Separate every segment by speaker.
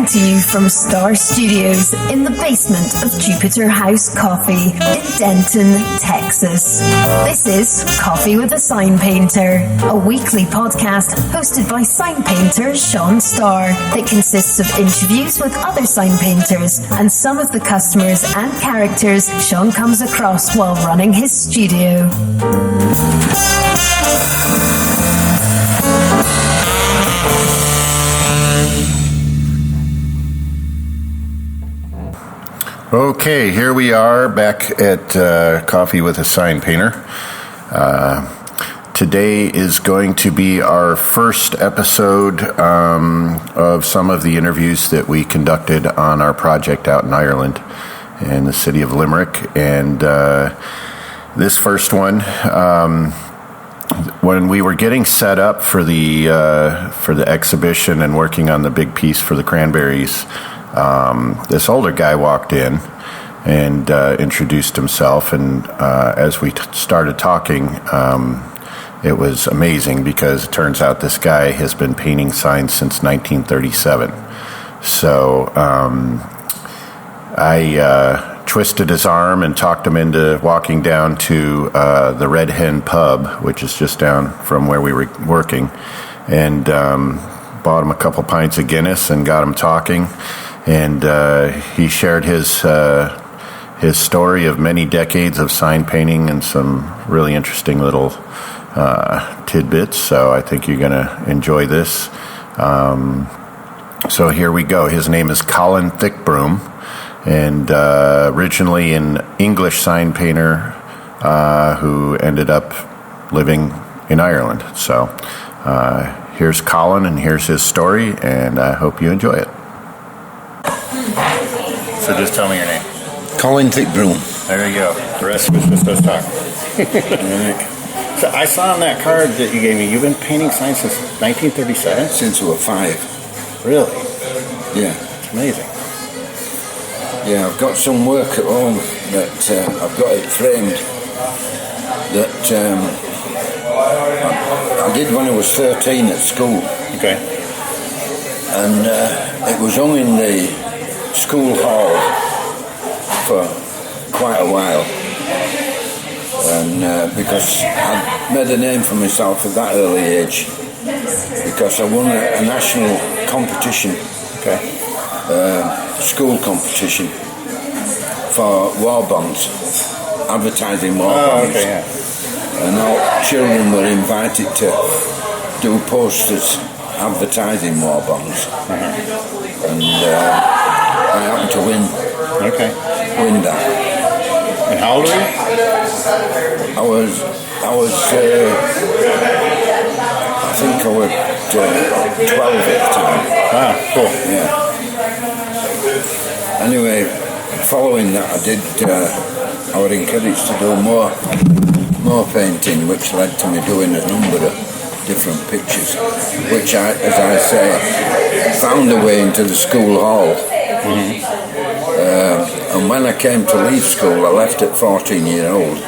Speaker 1: to you from Star Studios in the basement of Jupiter House Coffee in Denton, Texas. This is Coffee with a Sign Painter, a weekly podcast hosted by sign painter Sean Starr that consists of interviews with other sign painters and some of the customers and characters Sean comes across while running his studio.
Speaker 2: Okay, here we are back at Coffee with a Sign Painter. Today is going to be our first episode of some of the interviews that we conducted on our project out in Ireland in the city of Limerick. And this first one, when we were getting set up for the exhibition and working on the big piece for the cranberries, this older guy walked in and introduced himself, and as we started talking, it was amazing because it turns out this guy has been painting signs since 1937. So I twisted his arm and talked him into walking down to the Red Hen pub, which is just down from where we were working, and bought him a couple pints of Guinness and got him talking. And he shared his story of many decades of sign painting and some really interesting little tidbits. So I think you're going to enjoy this. So here we go. His name is Colin Thickbroom, and originally an English sign painter who ended up living in Ireland. So here's Colin, and here's his story, and I hope you enjoy it. So just tell me your name.
Speaker 3: Colin Thickbroom.
Speaker 2: There you go. The rest of us just us talk. So I saw on that card that you gave me, you've been painting signs since 1937?
Speaker 3: Since we were 5.
Speaker 2: Really?
Speaker 3: Yeah.
Speaker 2: It's amazing.
Speaker 3: Yeah, I've got some work at home that I've got it framed that I did when I was 13 at school.
Speaker 2: Okay.
Speaker 3: And it was hung in the school hall for quite a while, and because I made a name for myself at that early age because I won a national competition, school competition for war bonds, advertising war bonds.
Speaker 2: Okay, yeah.
Speaker 3: And all children were invited to do posters advertising war bonds. And I happened to win that.
Speaker 2: And how old were you?
Speaker 3: I was I think I was 12 at the time.
Speaker 2: Ah, cool.
Speaker 3: Yeah. Anyway, following that, I was encouraged to do more painting, which led to me doing a number of different pictures, which I, as I say, found a way into the school hall. And when I came to leave school, I left at 14 years old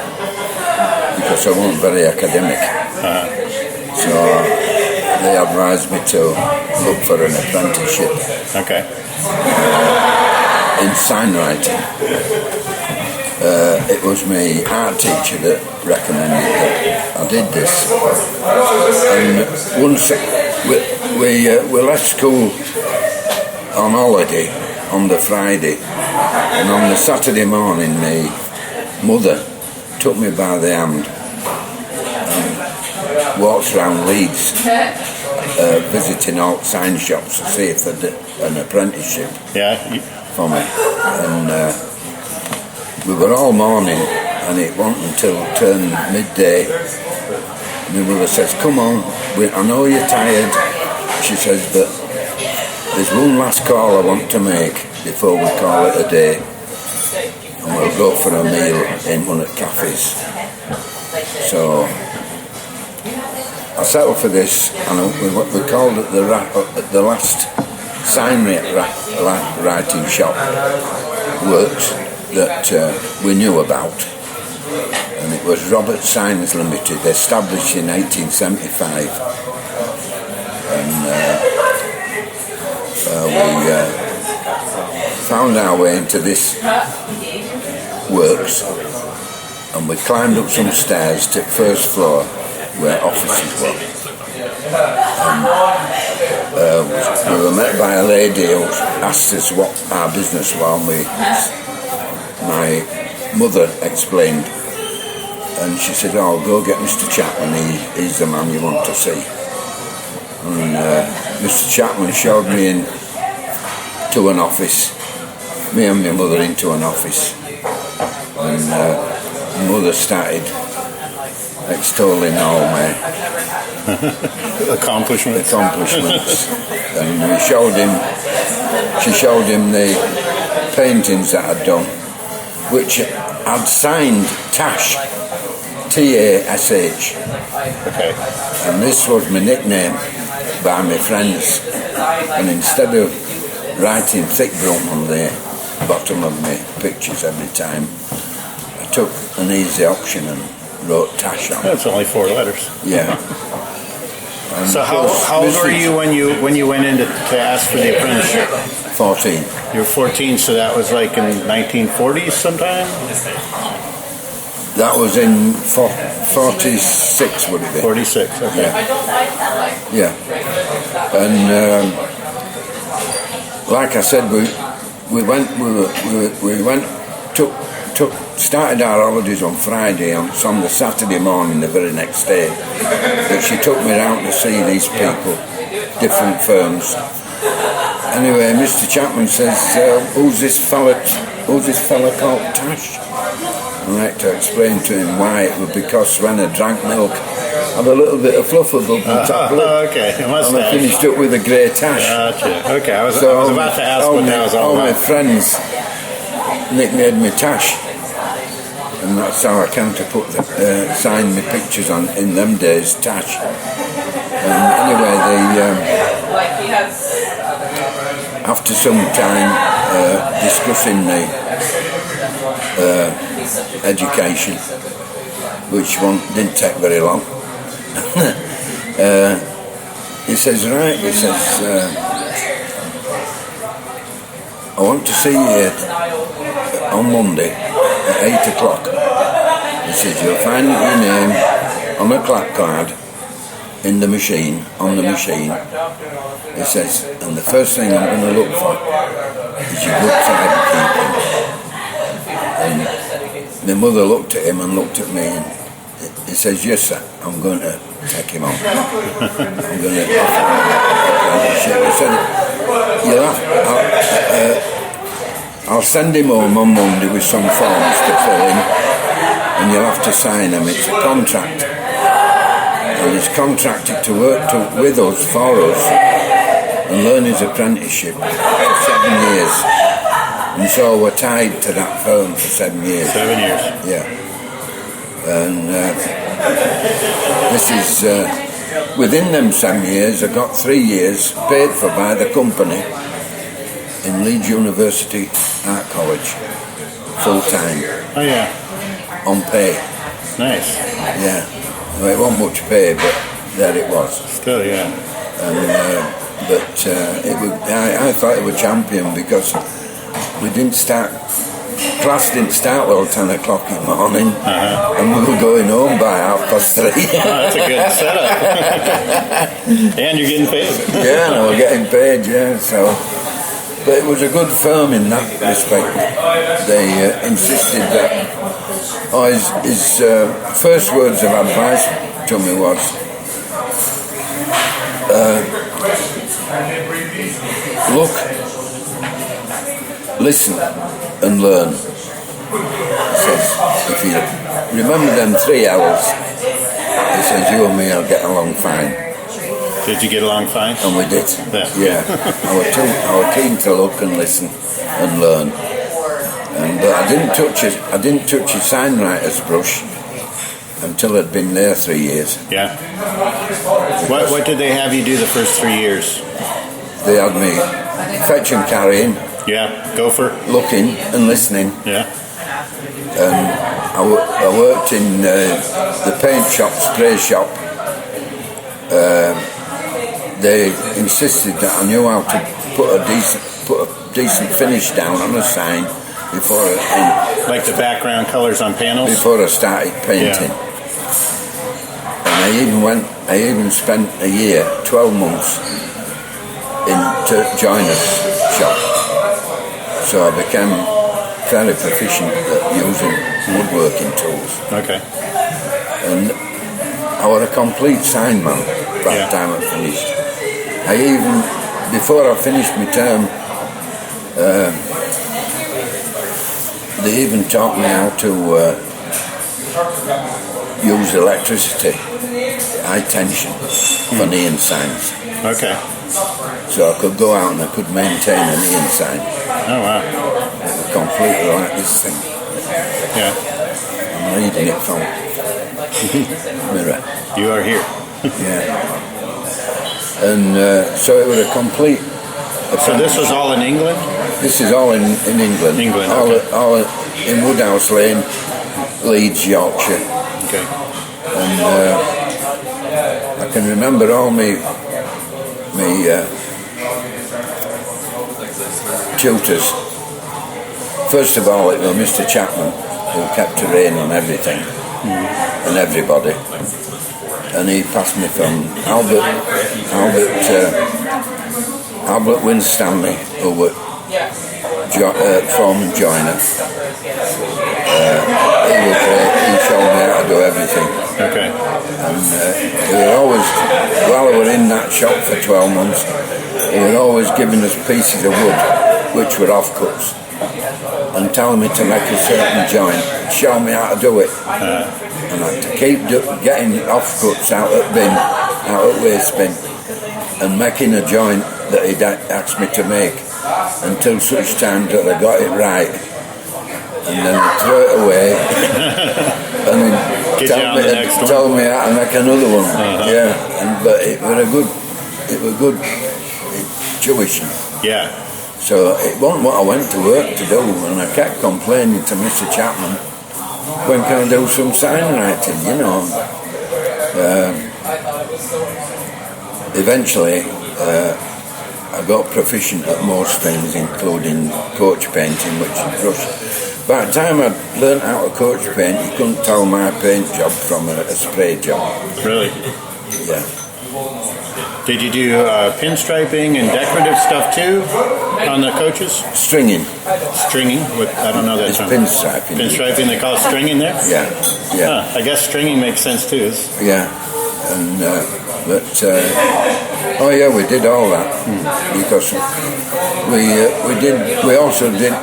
Speaker 3: because I wasn't very academic. So they advised me to look for an apprenticeship in sign writing. It was my art teacher that recommended that I did this. And once we left school on holiday on the Friday, and on the Saturday morning my mother took me by the hand and walked around Leeds visiting all sign shops to see if they'd an apprenticeship for me. And we were all morning, and it wasn't until it turned midday my mother says, "Come on, I know you're tired," she says, "but there's one last call I want to make before we call it a day, and we'll go for a meal in one of the cafes." So I settled for this, and we called it the last sign writing shop works that we knew about, and it was Robert Signs Limited, established in 1875, and found our way into this works, and we climbed up some stairs to the first floor where offices were. We were met by a lady who asked us what our business was. My mother explained, and she said, "Oh, go get Mr. Chapman, he's the man you want to see." And Mr. Chapman showed me in to an office, me and my mother into an office, and mother started extolling all my
Speaker 2: accomplishments.
Speaker 3: And she showed him the paintings that I'd done, which I'd signed Tash, T-A-S-H.
Speaker 2: Okay.
Speaker 3: And this was my nickname by my friends. And instead of writing Thickbroom on the bottom of my pictures every time, I took an easy option and wrote Tash on.
Speaker 2: That's only 4 letters.
Speaker 3: Yeah.
Speaker 2: So how old were you when you went in to ask for the apprenticeship?
Speaker 3: 14.
Speaker 2: You were 14, so that was like in 1940s sometime?
Speaker 3: That was in 46, would it be?
Speaker 2: 46, okay.
Speaker 3: Yeah. And like I said, started our holidays on Friday, and it's on the Saturday morning, the very next day, that she took me out to see these people, different firms. Anyway, Mr. Chapman says, who's this fella called Tash? I like to explain to him why. It was because when I drank milk, I had a little bit of fluff above the top lip.
Speaker 2: Okay,
Speaker 3: and I finished up with a grey Tash.
Speaker 2: Gotcha. Okay, I was about to ask what that was all about.
Speaker 3: All my friends nicknamed me Tash. And that's how I came to sign my pictures on in them days, Tash. And anyway, after some time discussing the education, which one didn't take very long, he says, I want to see you on Monday at 8 o'clock. He says, you'll find your name on a clap card on the machine. He says, and the first thing I'm going to look for is your good timekeeping. And my mother looked at him and looked at me, and he says, yes sir, I'm going to take him on. I'm going to offer him apprenticeship. He said, I'll send him home on Monday with some forms to fill in, and you'll have to sign them. It's a contract, and he's contracted to work with us, for us, and learn his apprenticeship for 7 years. And so we're tied to that firm for 7 years.
Speaker 2: 7 years.
Speaker 3: Yeah. And this is within them 7 years. I got 3 years paid for by the company in Leeds University Art College, full time.
Speaker 2: Oh yeah.
Speaker 3: On pay.
Speaker 2: Nice.
Speaker 3: Yeah. Well, it wasn't much pay, but there it was.
Speaker 2: Still, yeah.
Speaker 3: And I thought it was champion because we didn't start. Class didn't start well 10 o'clock in the morning, and we were going home by 3:30.
Speaker 2: That's a good setup. And you're getting paid.
Speaker 3: Yeah, and we're getting paid. Yeah, so. But it was a good firm in that respect. They insisted that. His first words of advice to me was, look, listen, and learn. He says, if you remember them 3 hours, he says, you and me will get along fine.
Speaker 2: Did you get along fine?
Speaker 3: And we did. Yeah. I was keen to look and listen and learn. But I didn't touch his signwriter's brush until I'd been there 3 years.
Speaker 2: Yeah. What did they have you do the first 3 years?
Speaker 3: They had me fetch and carrying.
Speaker 2: Yeah, gopher.
Speaker 3: Looking and listening.
Speaker 2: Yeah.
Speaker 3: And I worked in the paint shop, spray shop. They insisted that I knew how to put a decent finish down on a sign before
Speaker 2: like the background colors on panels?
Speaker 3: Before I started painting.
Speaker 2: Yeah.
Speaker 3: And I even spent a year, 12 months, in joiner's shop. So I became fairly proficient at using woodworking tools.
Speaker 2: Okay.
Speaker 3: And I was a complete sign man by the time I finished. Before I finished my term, they even taught me how to use electricity, high tension, for neon signs.
Speaker 2: Okay.
Speaker 3: So I could go out and I could maintain a neon sign.
Speaker 2: Oh, wow.
Speaker 3: It was completely like this thing.
Speaker 2: Yeah.
Speaker 3: I'm reading it from mirror.
Speaker 2: You are here.
Speaker 3: Yeah. And so it was a complete...
Speaker 2: So this was all in England?
Speaker 3: This is all in England.
Speaker 2: England,
Speaker 3: okay. All in Woodhouse Lane, Leeds, Yorkshire.
Speaker 2: Okay.
Speaker 3: And I can remember all me tutors. First of all, it was Mr. Chapman, who kept a rein on everything and everybody. And he passed me from Albert Winstanley, who was foreman joiner. He showed me how to do everything.
Speaker 2: Okay.
Speaker 3: And he was always, while I was in that shop for 12 months, he was always giving us pieces of wood, which were offcuts, and telling me to make a certain joint, show me how to do it. And I had to keep getting offcuts out at waste bin, and making a joint that he'd asked me to make until such time that I got it right, and then I'd throw it away and then tell me how to make another one. Yeah, but it was good tuition.
Speaker 2: Yeah.
Speaker 3: So it wasn't what I went to work to do, and I kept complaining to Mr. Chapman, when can I do some sign writing, you know. Eventually I got proficient at most things, including coach painting, which is brush. By the time I learnt how to coach paint, you couldn't tell my paint job from a spray job.
Speaker 2: Really?
Speaker 3: Yeah.
Speaker 2: Did you do pinstriping and decorative stuff too on the coaches?
Speaker 3: Stringing.
Speaker 2: Stringing? I don't know that term.
Speaker 3: Pinstriping.
Speaker 2: Pinstriping, they call it stringing there?
Speaker 3: Yeah. Yeah.
Speaker 2: Huh, I guess stringing makes sense too.
Speaker 3: Yeah. And oh yeah, we did all that because we also did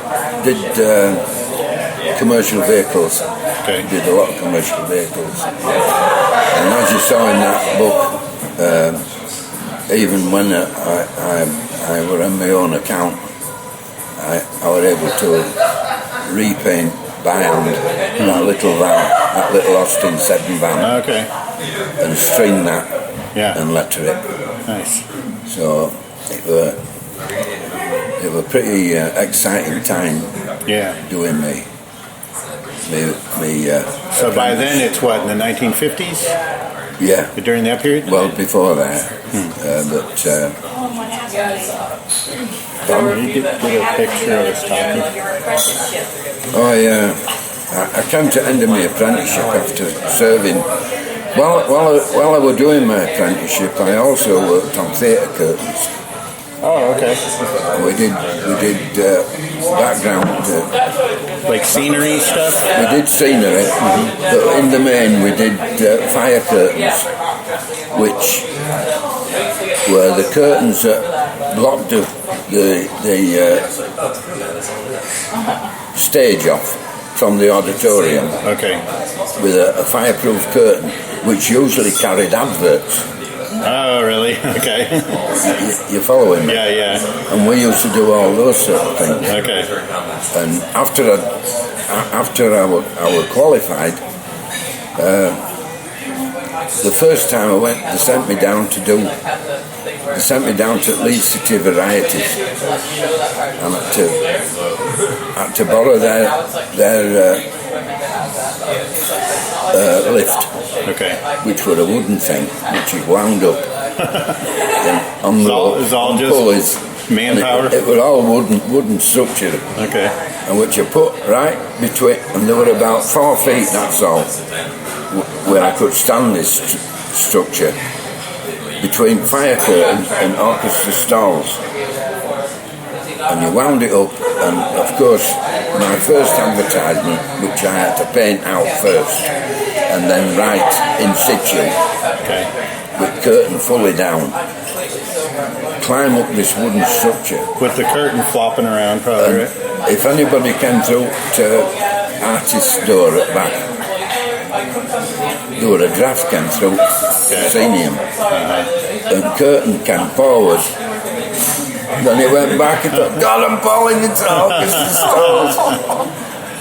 Speaker 3: commercial vehicles.
Speaker 2: Okay.
Speaker 3: We did a lot of commercial vehicles, and as you saw in that book, even when I were on my own account, I was able to repaint by hand that little van, that little Austin 7 van.
Speaker 2: Okay.
Speaker 3: And string that and letter it.
Speaker 2: Nice.
Speaker 3: So it was pretty exciting time.
Speaker 2: Yeah.
Speaker 3: Doing me.
Speaker 2: So by then it's what, in the 1950s?
Speaker 3: Yeah.
Speaker 2: During that period?
Speaker 3: Well, before that.
Speaker 2: You get a picture of us talking.
Speaker 3: Oh yeah. I came to end of my apprenticeship after serving. While I was doing my apprenticeship, I also worked on theatre curtains.
Speaker 2: Oh, okay.
Speaker 3: We did background.
Speaker 2: Like scenery stuff?
Speaker 3: We did scenery, but in the main we did fire curtains, which were the curtains that blocked the stage off from the auditorium.
Speaker 2: Okay.
Speaker 3: With a fireproof curtain, which usually carried adverts.
Speaker 2: Oh, really? Okay.
Speaker 3: You're following me?
Speaker 2: Yeah, yeah.
Speaker 3: And we used to do all those sort of things.
Speaker 2: Okay.
Speaker 3: And after I was qualified, the first time I went, they sent me down to Leeds City Varieties, and I had to borrow their lift.
Speaker 2: Okay.
Speaker 3: Which were a wooden thing, which is wound up on pulleys.
Speaker 4: Manpower?
Speaker 3: It was all wooden structure.
Speaker 4: Okay.
Speaker 3: And which you put right between, and there were about 4 feet, that's all, where I could stand this structure between fire curtains and orchestra stalls. And you wound it up, and of course my first advertisement, which I had to paint out first and then write in situ, with curtain fully down, climb up this wooden structure
Speaker 4: with the curtain flopping around, probably, right?
Speaker 3: If anybody came through to artist's door at back, there were a draft came through, seen him, and curtain came forward. Then he went back and thought, God, I'm falling into orchestra stalls.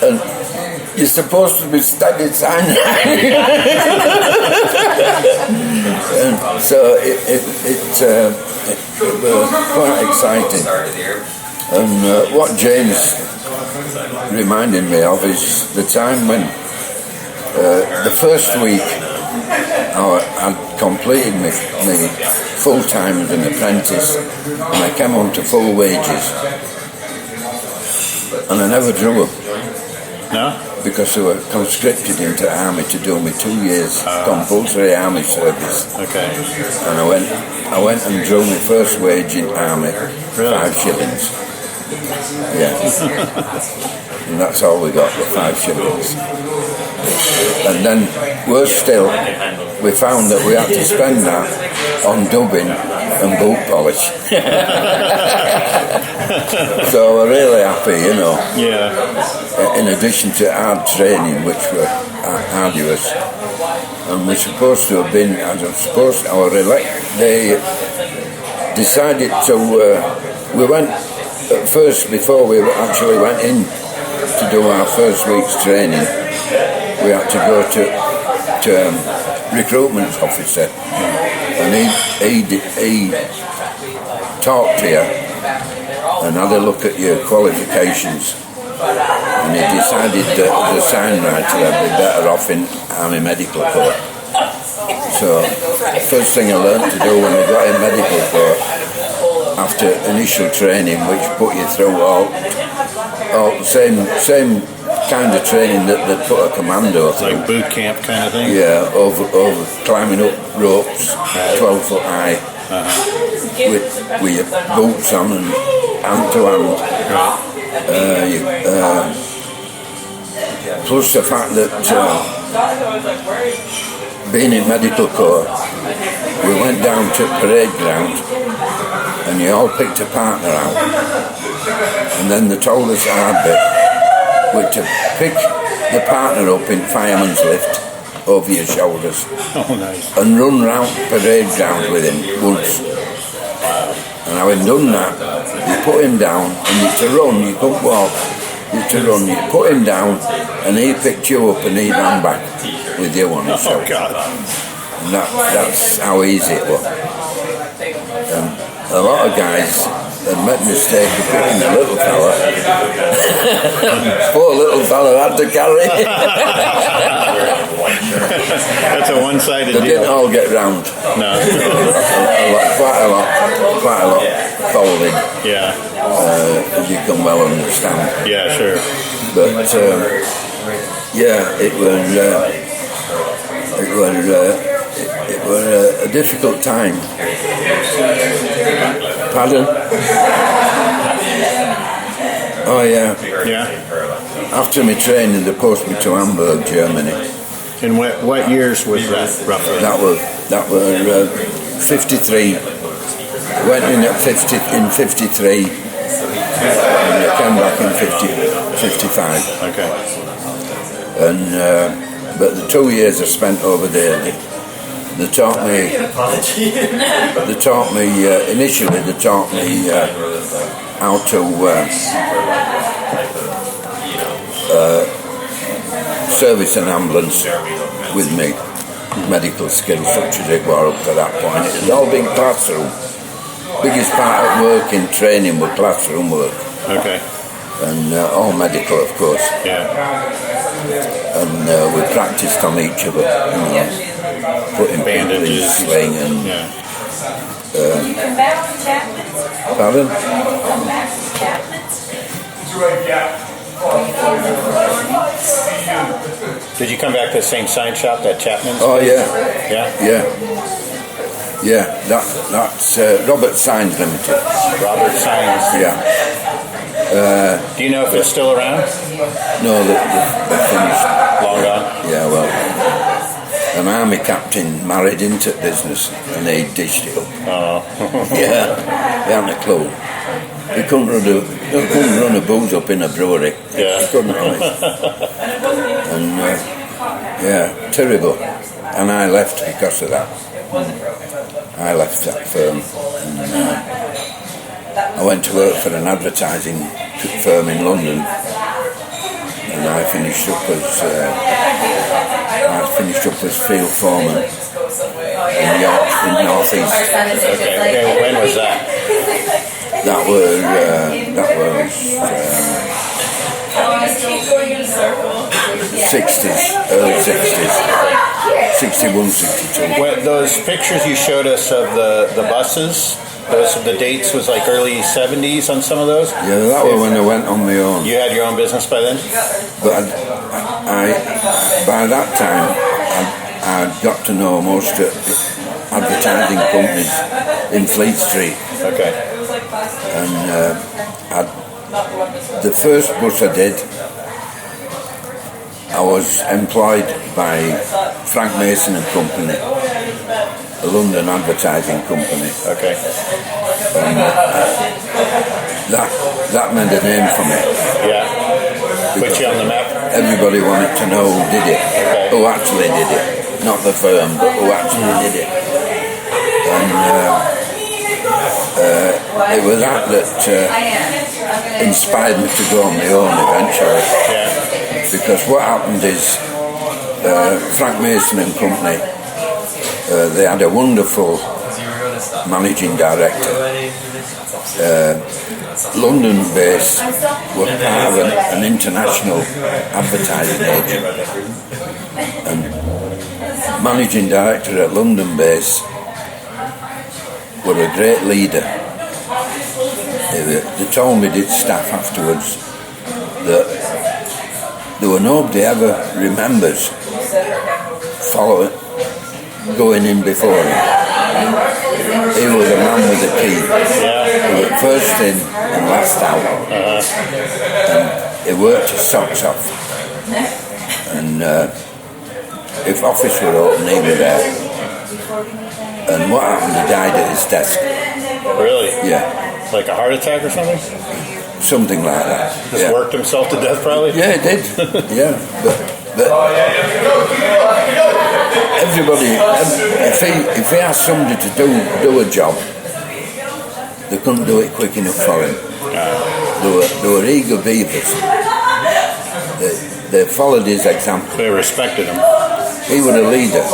Speaker 3: And you're supposed to be standing sign. And so it was quite exciting. And what James reminded me of is the time when the first week I'd completed my full-time as an apprentice, and I came on to full wages, and I never drew them.
Speaker 4: No?
Speaker 3: Because they were conscripted into the army to do me 2 years compulsory army service.
Speaker 4: Okay.
Speaker 3: And I went and drew my first wage in army,
Speaker 4: Really?
Speaker 3: 5 shillings. Yeah. And that's all we got, were 5 shillings. And then, worse still, we found that we had to spend that on dubbing and boot polish. So we're really happy, you know.
Speaker 4: Yeah.
Speaker 3: In addition to hard training, which were arduous. And we're supposed to have been, they decided to, we went, at first, before we actually went in to do our first week's training, we had to go to recruitment officer, and he talked to you and had a look at your qualifications, and he decided that the signwriter would be better off in Army Medical Corps. So the first thing I learned to do when I got in Medical Corps, after initial training, which put you through all the same kind of training that they put a commando through.
Speaker 4: Like boot camp kind of thing?
Speaker 3: Yeah, over climbing up ropes, 12 foot high, with your boots on and hand to hand. Plus the fact that being in Medical Corps, we went down to parade ground and you all picked a partner out, and then they told us our bit were to pick the partner up in fireman's lift over your shoulders.
Speaker 4: Oh, nice.
Speaker 3: And run round parade ground with him once. And having done that, you put him down, and you to run, you couldn't walk, you to run, you put him down, and he picked you up and he ran back with you on his shoulder.
Speaker 4: Oh, God.
Speaker 3: And that's how easy it was. And a lot of guys had made a mistake of picking a little fella. Poor little fella had to carry.
Speaker 4: That's a one-sided deal.
Speaker 3: They didn't all get round.
Speaker 4: No.
Speaker 3: Quite a lot folding.
Speaker 4: Yeah.
Speaker 3: As you can well understand.
Speaker 4: Yeah, sure.
Speaker 3: But yeah, it was a difficult time. Pardon? Oh yeah.
Speaker 4: Yeah.
Speaker 3: After my training, they posted me to Hamburg, Germany.
Speaker 4: And what years was that roughly?
Speaker 3: That was 53. Went in at 53, and I came back in 55.
Speaker 4: Okay.
Speaker 3: And but the 2 years I spent over there, they taught me. Initially, they taught me how to service an ambulance with me, medical skills such as it were up to that point. It had all been classroom. Biggest part of work in training was classroom work.
Speaker 4: Okay.
Speaker 3: And all medical, of course.
Speaker 4: Yeah.
Speaker 3: And we practiced on each of them. Putting
Speaker 4: bandages,
Speaker 3: sling and
Speaker 4: yeah.
Speaker 3: Pardon?
Speaker 4: Did you come back to the same sign shop, that Chapman's?
Speaker 3: Oh,
Speaker 4: place?
Speaker 3: yeah.
Speaker 4: Yeah?
Speaker 3: Yeah, that's Robert Signs Limited.
Speaker 4: Robert Signs.
Speaker 3: Yeah.
Speaker 4: Do you know if it's still around?
Speaker 3: No, they're finished.
Speaker 4: Long gone?
Speaker 3: Yeah, well, an army captain married into the business and they dished it up.
Speaker 4: Oh.
Speaker 3: Yeah, they hadn't a clue. They couldn't run a booze up in a brewery.
Speaker 4: Yeah.
Speaker 3: They couldn't run it. And, yeah, terrible. And I left because of that. I left that firm. And, I went to work for an advertising firm in London. And I finished up as field foreman in North East.
Speaker 4: Okay. When was that?
Speaker 3: That was 60s, early 60s, 61, 62.
Speaker 4: When those pictures you showed us of the buses, the dates was like early 70s on some of those?
Speaker 3: Yeah, that was when I went on my own.
Speaker 4: You had your own business by then?
Speaker 3: But I by that time, I got to know most of the advertising companies in Fleet Street.
Speaker 4: Okay.
Speaker 3: And the first bus I did, I was employed by Frank Mason and Company, a London advertising company.
Speaker 4: Okay.
Speaker 3: And that made a name for me.
Speaker 4: Yeah. Put you on the map?
Speaker 3: Everybody wanted to know who did it,
Speaker 4: Okay.
Speaker 3: who actually did it. Not the firm, but who actually did it. And it was that inspired me to go on my own eventually.
Speaker 4: Yeah.
Speaker 3: Because what happened is Frank Mason and Company, they had a wonderful managing director. London base were part of an international advertising agent, and managing director at London base were a great leader. They told me, did staff afterwards, that there were nobody ever remembers going in before him. He was a man with a key. He was first in and last out. And he worked his socks off. And if office were open, he was there. And what happened? He died at his desk.
Speaker 4: Really?
Speaker 3: Yeah.
Speaker 4: Like a heart attack or something?
Speaker 3: Something like that.
Speaker 4: Just worked himself to death, probably?
Speaker 3: Yeah, he did. Yeah. But everybody, if he asked somebody to do a job, they couldn't do it quick enough for him. They were eager beavers. They followed his example.
Speaker 4: They respected him.
Speaker 3: He was a leader.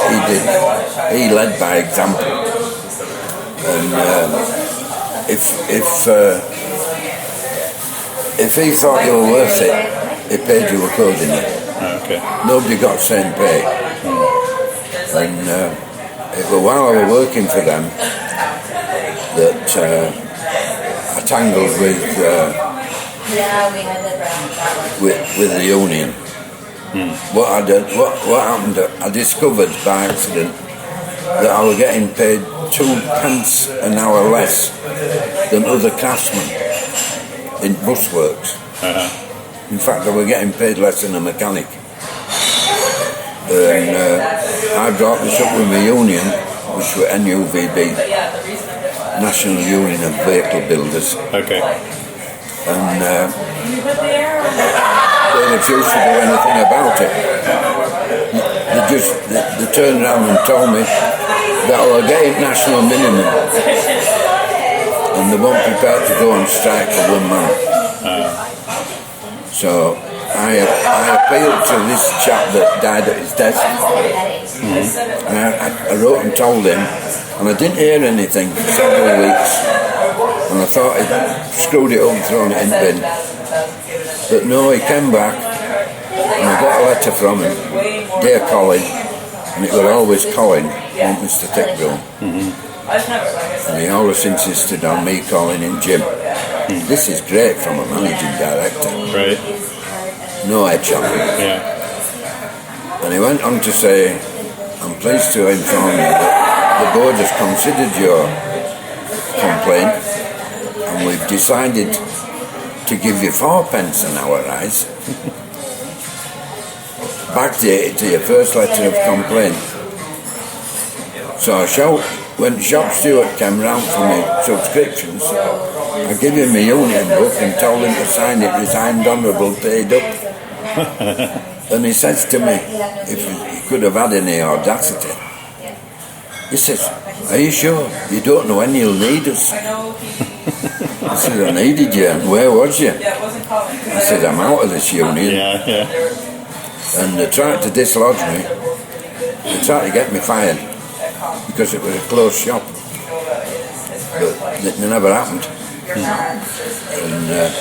Speaker 3: He led by example. And if he thought you were worth it, he paid you accordingly.
Speaker 4: Okay.
Speaker 3: Nobody got the same pay. And it was while I was working for them that I tangled with the union. What happened? I discovered by accident that I was getting paid 2 pence an hour less than other craftsmen in busworks. In fact, I was getting paid less than a mechanic. And I brought this up with my union, which were NUVB, National Union of Vehicle Builders.
Speaker 4: Okay.
Speaker 3: And they refused to do anything about it. They turned around and told me that I was getting national minimum, and they weren't prepared to go on strike for one man. So I appealed to this chap that died at his desk, and I wrote and told him, and I didn't hear anything for several weeks, and I thought he'd screwed it up and thrown it in the bin. But no, he came back, and I got a letter from him, "Dear Colin," and it was always Colin, not Mr. Thickbroom. And he always insisted on me calling him Jim. This is great from a managing director.
Speaker 4: Right.
Speaker 3: No edge on it.
Speaker 4: Yeah.
Speaker 3: And he went on to say, I'm pleased to inform you that the board has considered your complaint and we've decided to give you 4 pence an hour rise. Backdated to your first letter of complaint. So when shop steward came round for me subscriptions, I gave him my union book and told him to sign it, resigned honourable, paid up. And he says to me, if he could have had any audacity, he says, are you sure? You don't know when you'll need us? I said, I needed you, and where was you? I said, I'm out of this union.
Speaker 4: Yeah.
Speaker 3: And they tried to dislodge me. They tried to get me fired because it was a closed shop. But it never happened. And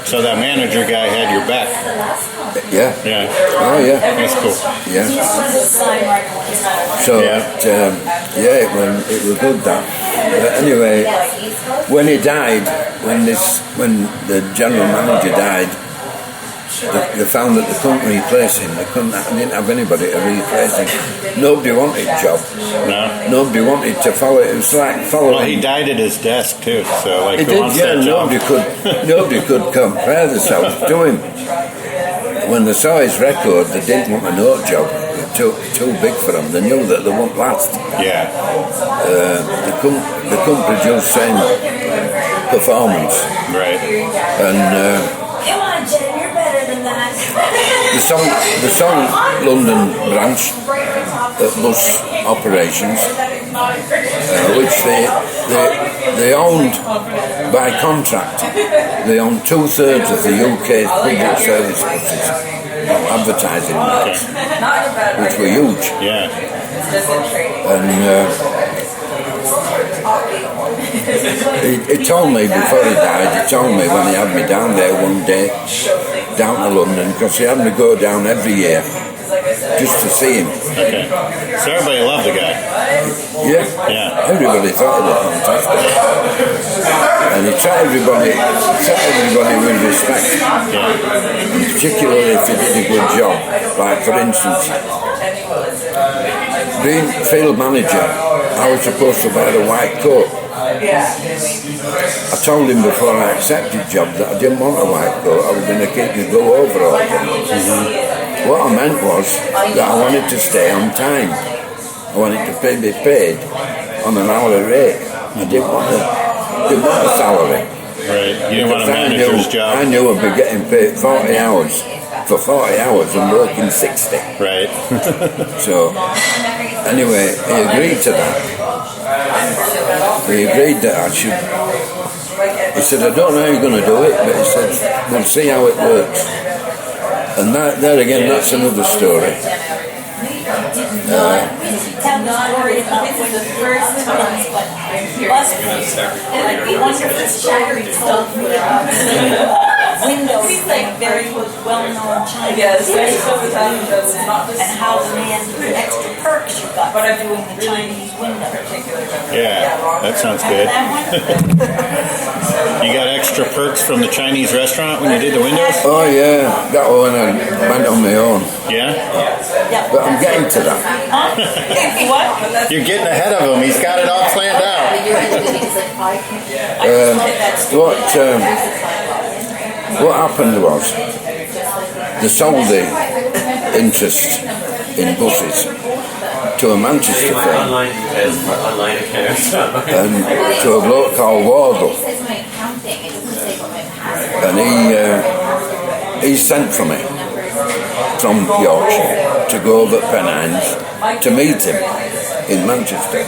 Speaker 4: so that manager guy had your back.
Speaker 3: yeah. Oh yeah.
Speaker 4: That's cool.
Speaker 3: Yeah. So it was good that. But anyway, when he died, when the general manager died, they found that they couldn't replace him. They didn't have anybody to replace him. Nobody wanted a job.
Speaker 4: No.
Speaker 3: Nobody wanted to follow. It was like following.
Speaker 4: Well, he died at his desk too. So like,
Speaker 3: He
Speaker 4: who
Speaker 3: did,
Speaker 4: wants
Speaker 3: yeah.
Speaker 4: that job?
Speaker 3: Nobody could compare themselves to him. When they saw his record, they didn't want a note job. Too big for them. They knew that they wouldn't last.
Speaker 4: Yeah.
Speaker 3: They couldn't produce same performance.
Speaker 4: Right.
Speaker 3: And.
Speaker 1: Come on, Jen, you're better than that.
Speaker 3: The song London branch bus operations, which they owned by contract. They owned 2/3 of the UK's public service buses, advertising rights, which were huge.
Speaker 4: Yeah.
Speaker 3: And he told me before he died, he told me when he had me down there one day, down to London, because he had me go down every year just to see him.
Speaker 4: Okay. So everybody loved the guy.
Speaker 3: Yeah. Everybody thought he was fantastic. And he treated everybody with respect.
Speaker 4: Yeah.
Speaker 3: Particularly if he did a good job. Like for instance, being field manager, I was supposed to wear a white coat. I told him before I accepted the job that I didn't want a white coat, I was going to keep me go overall. What I meant was that I wanted to stay on time. I wanted to be paid on an hourly rate. I didn't want a salary.
Speaker 4: Right. You didn't want a manager's job.
Speaker 3: I knew I'd be getting paid 40 hours. For 40 hours and working 60.
Speaker 4: Right.
Speaker 3: So, anyway, he agreed to that. He agreed that I should. He said, I don't know how you're going to do it, but he said, we'll see how it works. And there again, that's another story.
Speaker 5: Windows, like very well-known Chinese windows, and how the extra perks you got for doing the Chinese window.
Speaker 4: Yeah, that sounds good. You got extra perks from the Chinese restaurant when you did the windows?
Speaker 3: Oh yeah, that one I went on my own.
Speaker 4: Yeah?
Speaker 3: But I'm getting to that.
Speaker 5: What?
Speaker 4: You're getting ahead of him. He's got it all planned out.
Speaker 3: What happened was they sold the interest in buses to a Manchester firm and to a bloke called Wardle. And he sent for me from Yorkshire to go over to Pennines to meet him in Manchester.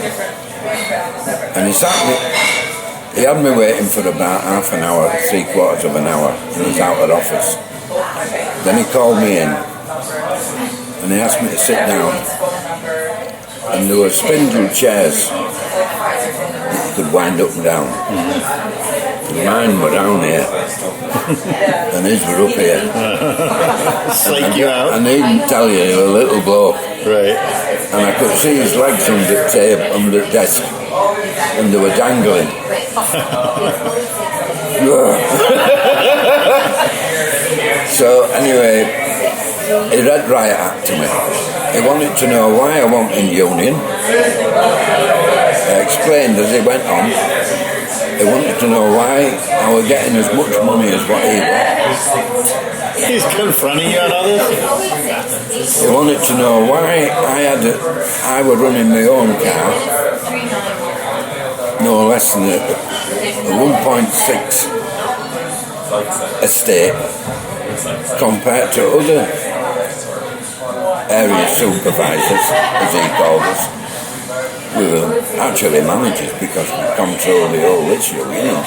Speaker 3: And he had me waiting for about half an hour, 3/4 of an hour in his outer office. Then he called me in and he asked me to sit down. And there were spindle chairs that you could wind up and down. And mine were down here and his were up here.
Speaker 4: Slake you out.
Speaker 3: And he didn't tell you, he was a little bloke.
Speaker 4: Right.
Speaker 3: And I could see his legs under the table, under the desk, and they were dangling. So anyway, he read right out to me. He wanted to know why I wasn't in union. I explained as he went on. He wanted to know why I was getting as much money as what he was.
Speaker 4: He's confronting you on all this?
Speaker 3: He wanted to know why I was running my own car, no less than a 1.6 estate, compared to other area supervisors, as he called us. We were actually managers because we control the whole issue, you know,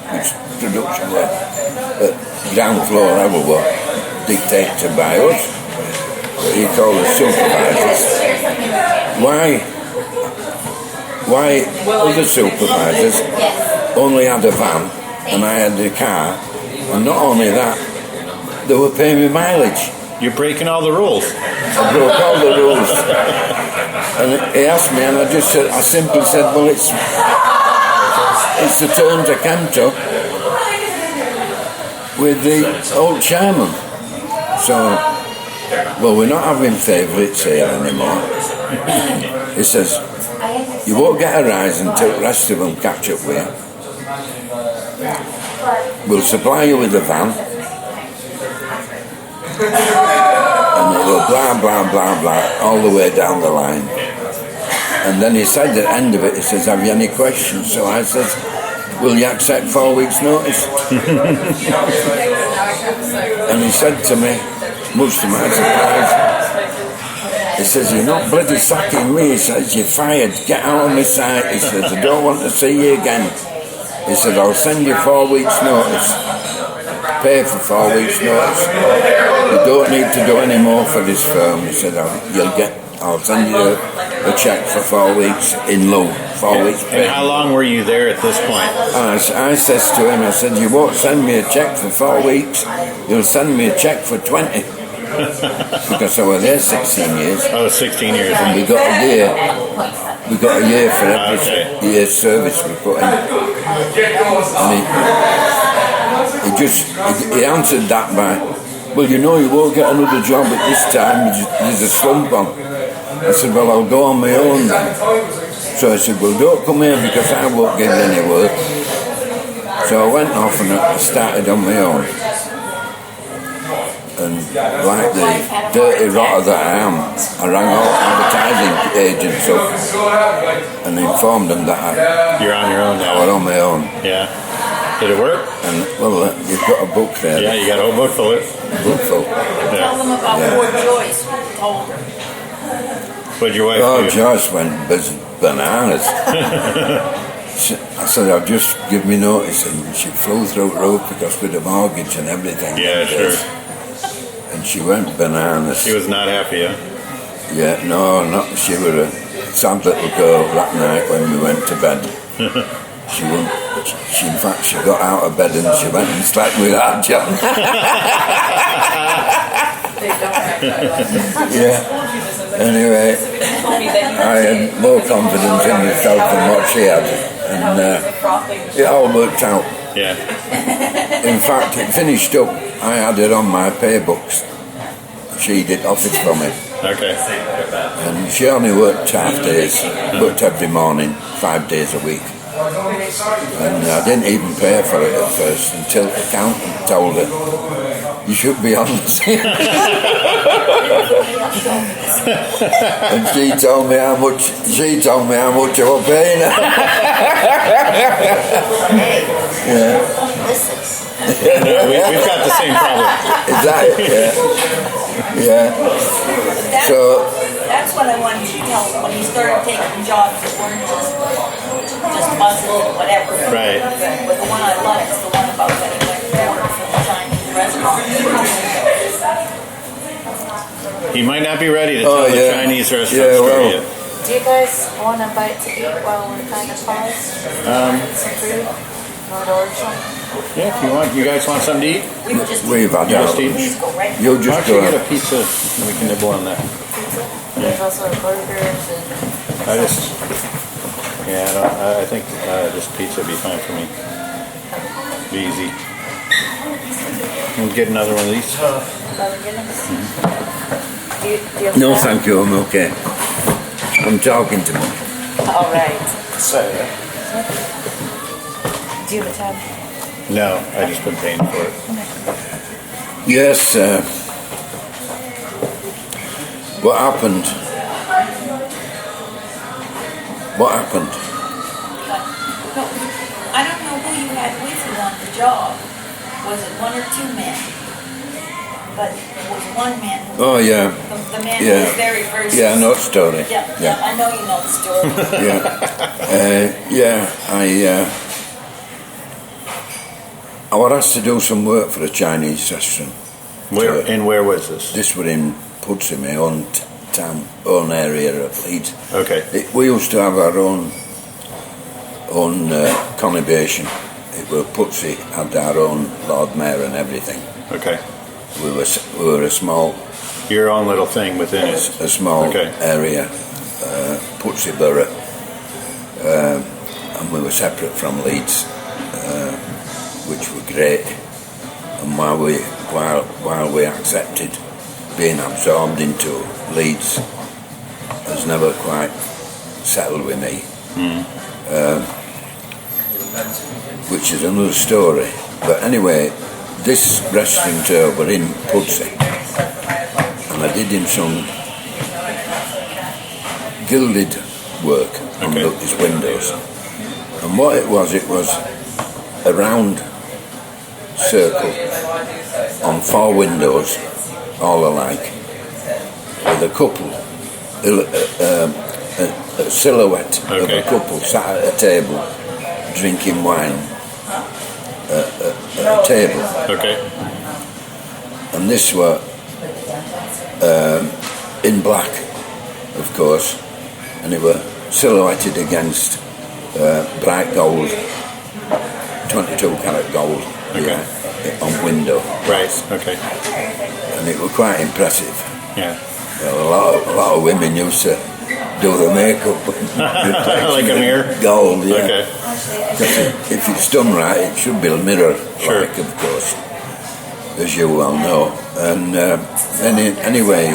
Speaker 3: which production were at ground floor level were dictated by us. But he called us supervisors. Why other supervisors only had a van and I had a car, and not only that, they were paying me mileage.
Speaker 4: You're breaking all the rules.
Speaker 3: I broke all the rules. And he asked me, and I simply said, well, it's the terms I came to with the old chairman. So, well, we're not having favourites here anymore. He says, you won't get a rise until the rest of them catch up with you. We'll supply you with a van. And it will blah, blah, blah, blah, all the way down the line. And then he said at the end of it, he says, have you any questions? So I said, will you accept 4 weeks' notice? And he said to me, much to my surprise, he says, you're not bloody sacking me. He says, you're fired, get out of my sight. He says, I don't want to see you again. He said, I'll send you 4 weeks' notice. Pay for 4 weeks' notice. You don't need to do any more for this firm. He said, I'll send you a cheque for 4 weeks in lieu. 4 weeks pay.
Speaker 4: And how long were you there at this point?
Speaker 3: I says to him, I said, you won't send me a cheque for 4 weeks. You'll send me a cheque for 20. Because I was there 16 years.
Speaker 4: Oh, 16 years.
Speaker 3: And we got a year. We got a year for every year's service we put in. And he answered that by, well, you know, you won't get another job at this time. There's a slump on. I said, well, I'll go on my own then. So I said, well, don't come here because I won't give you any work. So I went off and I started on my own. And like the dirty rotter that I am, I rang all advertising agents up and informed them that
Speaker 4: you're on your own now.
Speaker 3: I was on my own.
Speaker 4: Yeah. Did it work?
Speaker 3: And well, you've got a book there.
Speaker 4: Yeah, you got a whole book full of it.
Speaker 3: Book full.
Speaker 4: Yeah.
Speaker 5: Tell them about poor Joyce. Told her.
Speaker 4: What'd your wife do?
Speaker 3: Joyce went bananas. I said, I'll just give me notice, and she flew through the roof because with the mortgage and everything.
Speaker 4: Yeah, sure.
Speaker 3: And she went bananas.
Speaker 4: She was not happy, huh?
Speaker 3: Yeah, no, not. She was a sad little girl that night when we went to bed. She wouldn't. In fact, she got out of bed and she went and slept with our John. Yeah. Anyway, I had more confidence in myself than what she had, and it all worked out.
Speaker 4: Yeah.
Speaker 3: In fact, it finished up. I had it on my pay books. She did office for me.
Speaker 4: Okay.
Speaker 3: And she only worked half days, worked every morning, 5 days a week. And I didn't even pay for it at first until the accountant told her, you should be on the scene. And she told me how much I was paying her. Yeah.
Speaker 4: No, we've got the same problem.
Speaker 3: Is that it? Yeah. So
Speaker 5: that's what I wanted you to tell them when you started taking jobs that weren't just puzzle or whatever.
Speaker 4: Right.
Speaker 5: But the one I love is the one about getting my order from the Chinese restaurant.
Speaker 4: He might not be ready to tell the Chinese restaurant story yet.
Speaker 6: Do you guys want a bite to eat while we're kind of paused? Some food? Not order some?
Speaker 4: Yeah, if you want. You guys want something to eat?
Speaker 3: we've had
Speaker 4: You
Speaker 3: that.
Speaker 4: just eat?
Speaker 3: You'll
Speaker 4: Why
Speaker 3: just
Speaker 4: don't you
Speaker 3: go.
Speaker 4: get a pizza and we can nibble on that?
Speaker 6: Pizza? There's also burgers and...
Speaker 4: I think just pizza would be fine for me. Easy. We'll get another one of these.
Speaker 3: No, thank you. I'm okay. I'm talking to them.
Speaker 6: All right.
Speaker 4: So,
Speaker 6: Do you have a tab?
Speaker 4: no, I just been paying for it.
Speaker 3: Yes. What happened? What happened?
Speaker 5: I don't know who you had with you on the job. Was it one or two men? But it was one man who...
Speaker 3: Oh, yeah.
Speaker 5: The man who
Speaker 3: Yeah.
Speaker 5: was very first...
Speaker 3: Yeah, I know the story.
Speaker 5: Yeah, I know you know the story.
Speaker 3: I was asked to do some work for a Chinese restaurant.
Speaker 4: Where was this?
Speaker 3: This was in Pudsey, my own town, own area of Leeds.
Speaker 4: Okay.
Speaker 3: We used to have our own conurbation. It was Pudsey had our own Lord Mayor and everything.
Speaker 4: Okay.
Speaker 3: We were a small,
Speaker 4: Your own little thing within it.
Speaker 3: a small
Speaker 4: Okay.
Speaker 3: area, Pudsey Borough, and we were separate from Leeds, which were great. And while we accepted being absorbed into Leeds, it was never quite settled with me. Which is another story. But anyway, this restaurateur were in Pudsey, and I did him some gilded work on his windows. And what it was a round circle on 4 windows, all alike, with a couple, a silhouette of a couple sat at a table drinking wine at a table.
Speaker 4: Okay.
Speaker 3: And this were in black, of course, and it were silhouetted against bright gold, 22 karat gold, on window.
Speaker 4: Right. Okay.
Speaker 3: And it were quite impressive.
Speaker 4: Yeah.
Speaker 3: Well, a lot of women used to do the makeup
Speaker 4: Like a mirror?
Speaker 3: gold, yeah.
Speaker 4: Okay.
Speaker 3: If it's done right, it should be a mirror, like, of course, as you well know. And anyway,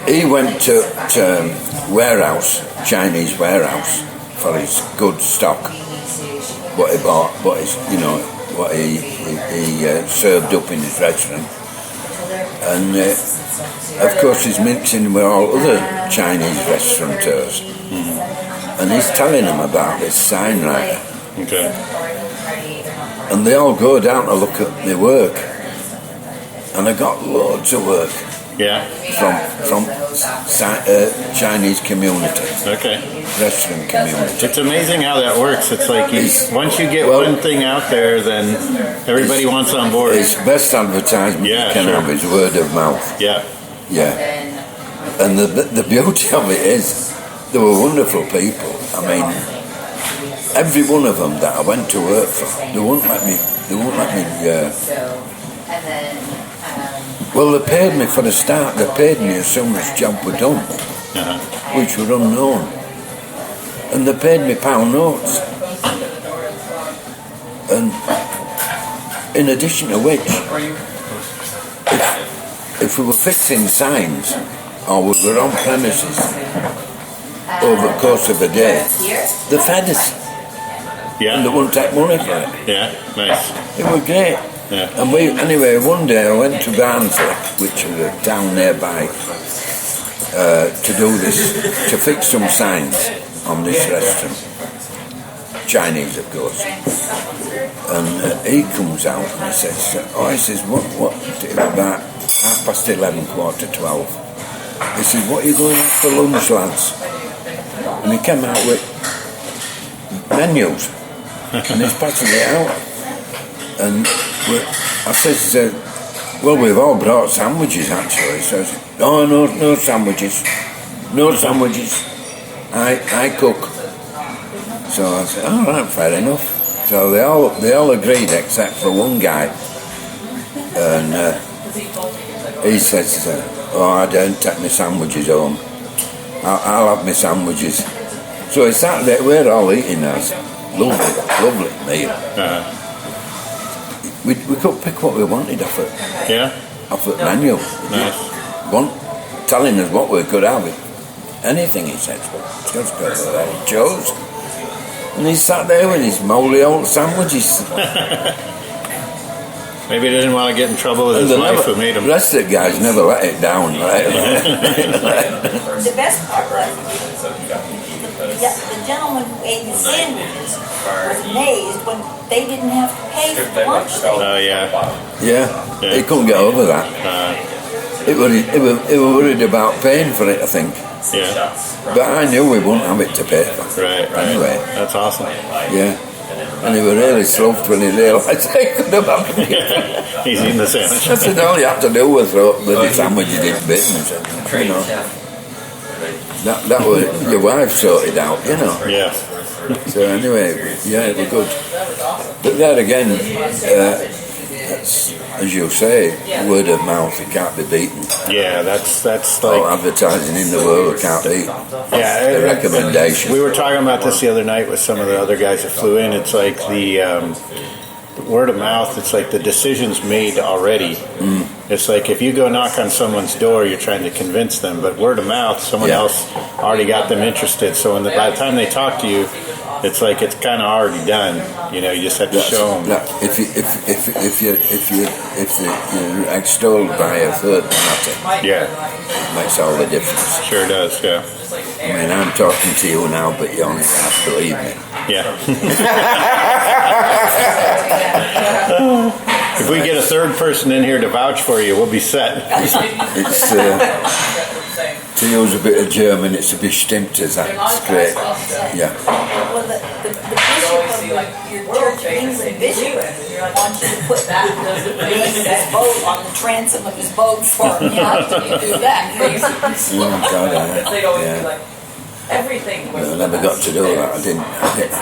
Speaker 3: he went to warehouse, Chinese warehouse, for his good stock. What he bought, what he served up in his restaurant. And of course he's mixing with all other Chinese restaurateurs. And he's telling them about this sign writer.
Speaker 4: Okay.
Speaker 3: And they all go down to look at my work. And I got loads of work
Speaker 4: Yeah.
Speaker 3: from Chinese community,
Speaker 4: Okay.
Speaker 3: restaurant community.
Speaker 4: It's amazing how that works. It's like once you get one thing out there, then everybody wants on board.
Speaker 3: It's best advertisement you can have is word of mouth.
Speaker 4: Yeah.
Speaker 3: Yeah. And the beauty of it is, they were wonderful people. I mean, every one of them that I went to work for, they wouldn't let me. Well, they paid me for the start. They paid me as soon as the job was done, which were unknown. And they paid me pound notes. And in addition to which, if we were fixing signs or we were on premises over the course of a day, they fed us.
Speaker 4: Yeah.
Speaker 3: And they wouldn't take money for it.
Speaker 4: Yeah. Nice.
Speaker 3: It was great.
Speaker 4: Yeah.
Speaker 3: And anyway, one day I went to Barnsley, which was a town nearby, to do this, to fix some signs on this restaurant. Chinese, of course. And he comes out and he says, what, about 11:30, 12:15. He says, what are you going out for lunch, lads? And he came out with menus, and he's passing it out. And I says, well, we've all brought sandwiches, actually. He says, oh, no sandwiches. No sandwiches. I cook. So I said, all right, fair enough. So they all agreed except for one guy. And he says, oh, I don't take my sandwiches home. I'll have my sandwiches So he sat there, we're all eating us. Lovely meal. We could pick what we wanted off it.
Speaker 4: Yeah?
Speaker 3: Off the menu.
Speaker 4: Nice.
Speaker 3: Telling us what we could have. Anything, he said. Just go there. He chose. And he sat there with his moly old sandwiches.
Speaker 4: Maybe he didn't want to get in trouble with his wife who made him.
Speaker 3: The rest of the guys never let it down, right?
Speaker 5: The best part was the gentleman who ate the sandwiches was amazed when they didn't have to pay for the lunch.
Speaker 4: Oh, yeah.
Speaker 3: Yeah, he couldn't get over that. He was worried about paying for it, I think.
Speaker 4: Yeah.
Speaker 3: But I knew we wouldn't have it to pay for.
Speaker 4: Right.
Speaker 3: Anyway.
Speaker 4: That's awesome.
Speaker 3: Yeah. And he was really sloughed when he realised he could have had it.
Speaker 4: He's eating the sandwich.
Speaker 3: That's all you have to do was throw up the sandwiches in bits. You know. That was your wife sorted out, you know.
Speaker 4: Yeah.
Speaker 3: So anyway, yeah, it was good. But there again, as you say, word of mouth, it can't be beaten.
Speaker 4: Yeah, that's
Speaker 3: All
Speaker 4: like
Speaker 3: advertising in the world can't beat.
Speaker 4: yeah.
Speaker 3: The recommendation.
Speaker 4: We were talking about this the other night with some of the other guys that flew in. It's like the word of mouth. It's like the decision's made already. It's like if you go knock on someone's door, you're trying to convince them, but word of mouth, someone else already got them interested. So by the time they talk to you, it's like it's kind of already done. You know, you just have to show them.
Speaker 3: If you're extolled by a third party,
Speaker 4: Yeah,
Speaker 3: it makes all the difference.
Speaker 4: sure does. Yeah,
Speaker 3: I mean, I'm talking to you now, but you only have to believe me.
Speaker 4: yeah. If we get a third person in here to vouch for you, we'll be set.
Speaker 3: It's to use a bit of German, it's a bestimmt, is that? It's great. Yeah.
Speaker 5: Well, the bishop of your Church of England bishop wants you to put that his boat on the transom of his boat for him. You have to do that.
Speaker 3: Oh, God, yeah.
Speaker 5: Everything was.
Speaker 3: I never got to do that. I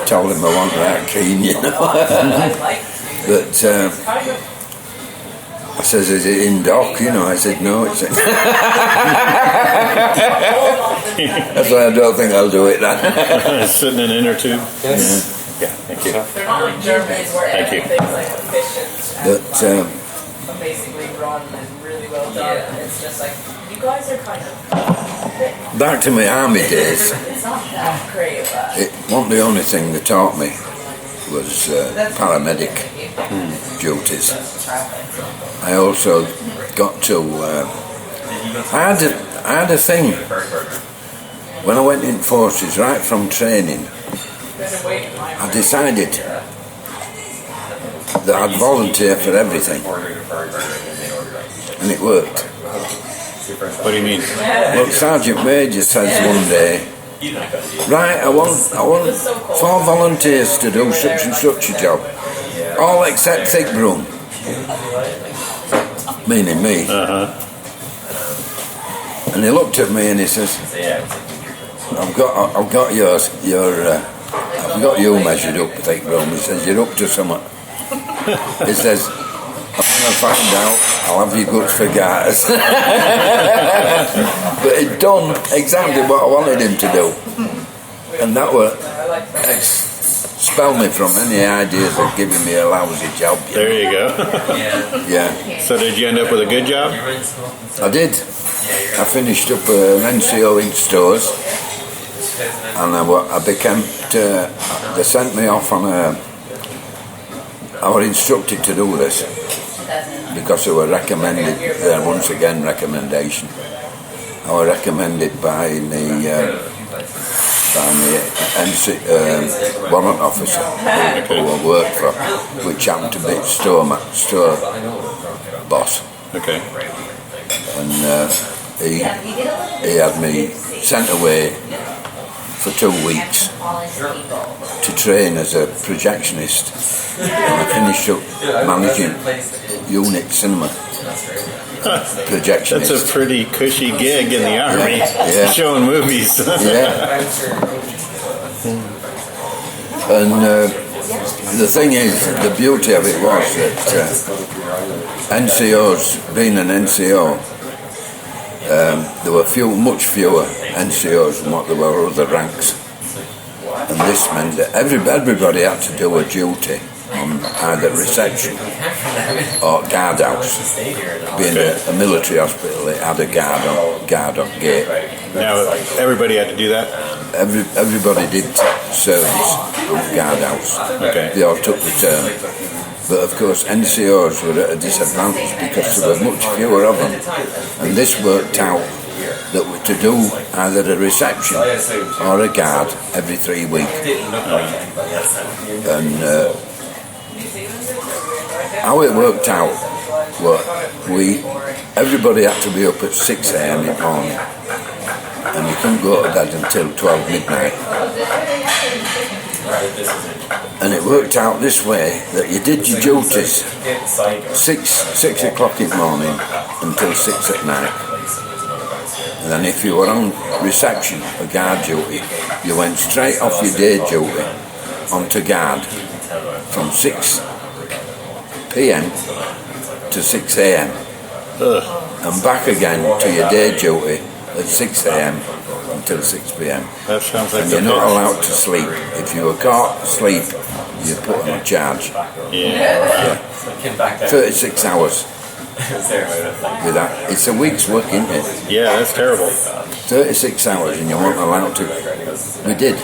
Speaker 3: told him I wasn't that keen, you know. But I says, is it in dock? You know, I said, no, it's in. That's why I don't think I'll do it then.
Speaker 4: Sitting in inner tube.
Speaker 3: Yes.
Speaker 4: Yeah, thank you.
Speaker 7: They're not like Germans where
Speaker 4: Thank you.
Speaker 7: everything's like efficient
Speaker 3: But
Speaker 7: and basically run and really well done. And it's just like, you guys are kind of
Speaker 3: back to my army days,
Speaker 7: it's not that great, but
Speaker 3: it wasn't the only thing they taught me was paramedic duties. I also got to. I had a thing when I went in forces, right from training. I decided that I'd volunteer for everything, and it worked.
Speaker 4: What do you mean?
Speaker 3: Well, Sergeant Major says one day, right, I want 4 volunteers to do such and such a job, all except Thickbroom, meaning me. And he looked at me and he says, I've got you measured up, Thickbroom. He says, you're up to something. He says, I'm going to find out, I'll have your guts for garters. But he'd done exactly what I wanted him to do. And that would expel me from any ideas of giving me a lousy job.
Speaker 4: There you go.
Speaker 3: Yeah.
Speaker 4: So did you end up with a good job?
Speaker 3: I did. I finished up an NCO in stores. And I became, they sent me off on I was instructed to do this because they were recommended, once again recommendation. I was recommended by the warrant officer who I worked for, which happened to be store boss.
Speaker 4: Okay.
Speaker 3: And he had me sent away for 2 weeks to train as a projectionist, and I finished up managing unit cinema projectionist.
Speaker 4: That's a pretty cushy gig in the army,
Speaker 3: Yeah.
Speaker 4: showing movies.
Speaker 3: Yeah. And the thing is, the beauty of it was that NCOs, being an NCO, there were much fewer NCOs than what there were other ranks. And this meant that everybody had to do a duty on either reception or guardhouse. Being a military hospital, it had a guard on gate.
Speaker 4: Now, everybody had to do that?
Speaker 3: Everybody did service on guardhouse.
Speaker 4: Okay.
Speaker 3: They all took the turn. But of course, NCOs were at a disadvantage because there were much fewer of them. And this worked out that we to do either a reception or a guard every 3 weeks. And how it worked out was everybody had to be up at 6 a.m. in the morning, and you couldn't go to bed until 12 midnight. And it worked out this way, that you did your duties 6 o'clock in the morning until 6 at night. And then if you were on reception or guard duty, you went straight off your day duty onto guard from 6 p.m. to 6 a.m. and back again to your day duty at 6 a.m. until 6 p.m.
Speaker 4: That sounds like
Speaker 3: and you're not allowed to sleep. If you were caught asleep, you're put on a charge.
Speaker 4: Yeah.
Speaker 3: 36 hours. With that, it's a week's work, isn't it?
Speaker 4: Yeah, that's terrible.
Speaker 3: 36 hours and you weren't allowed to. We did.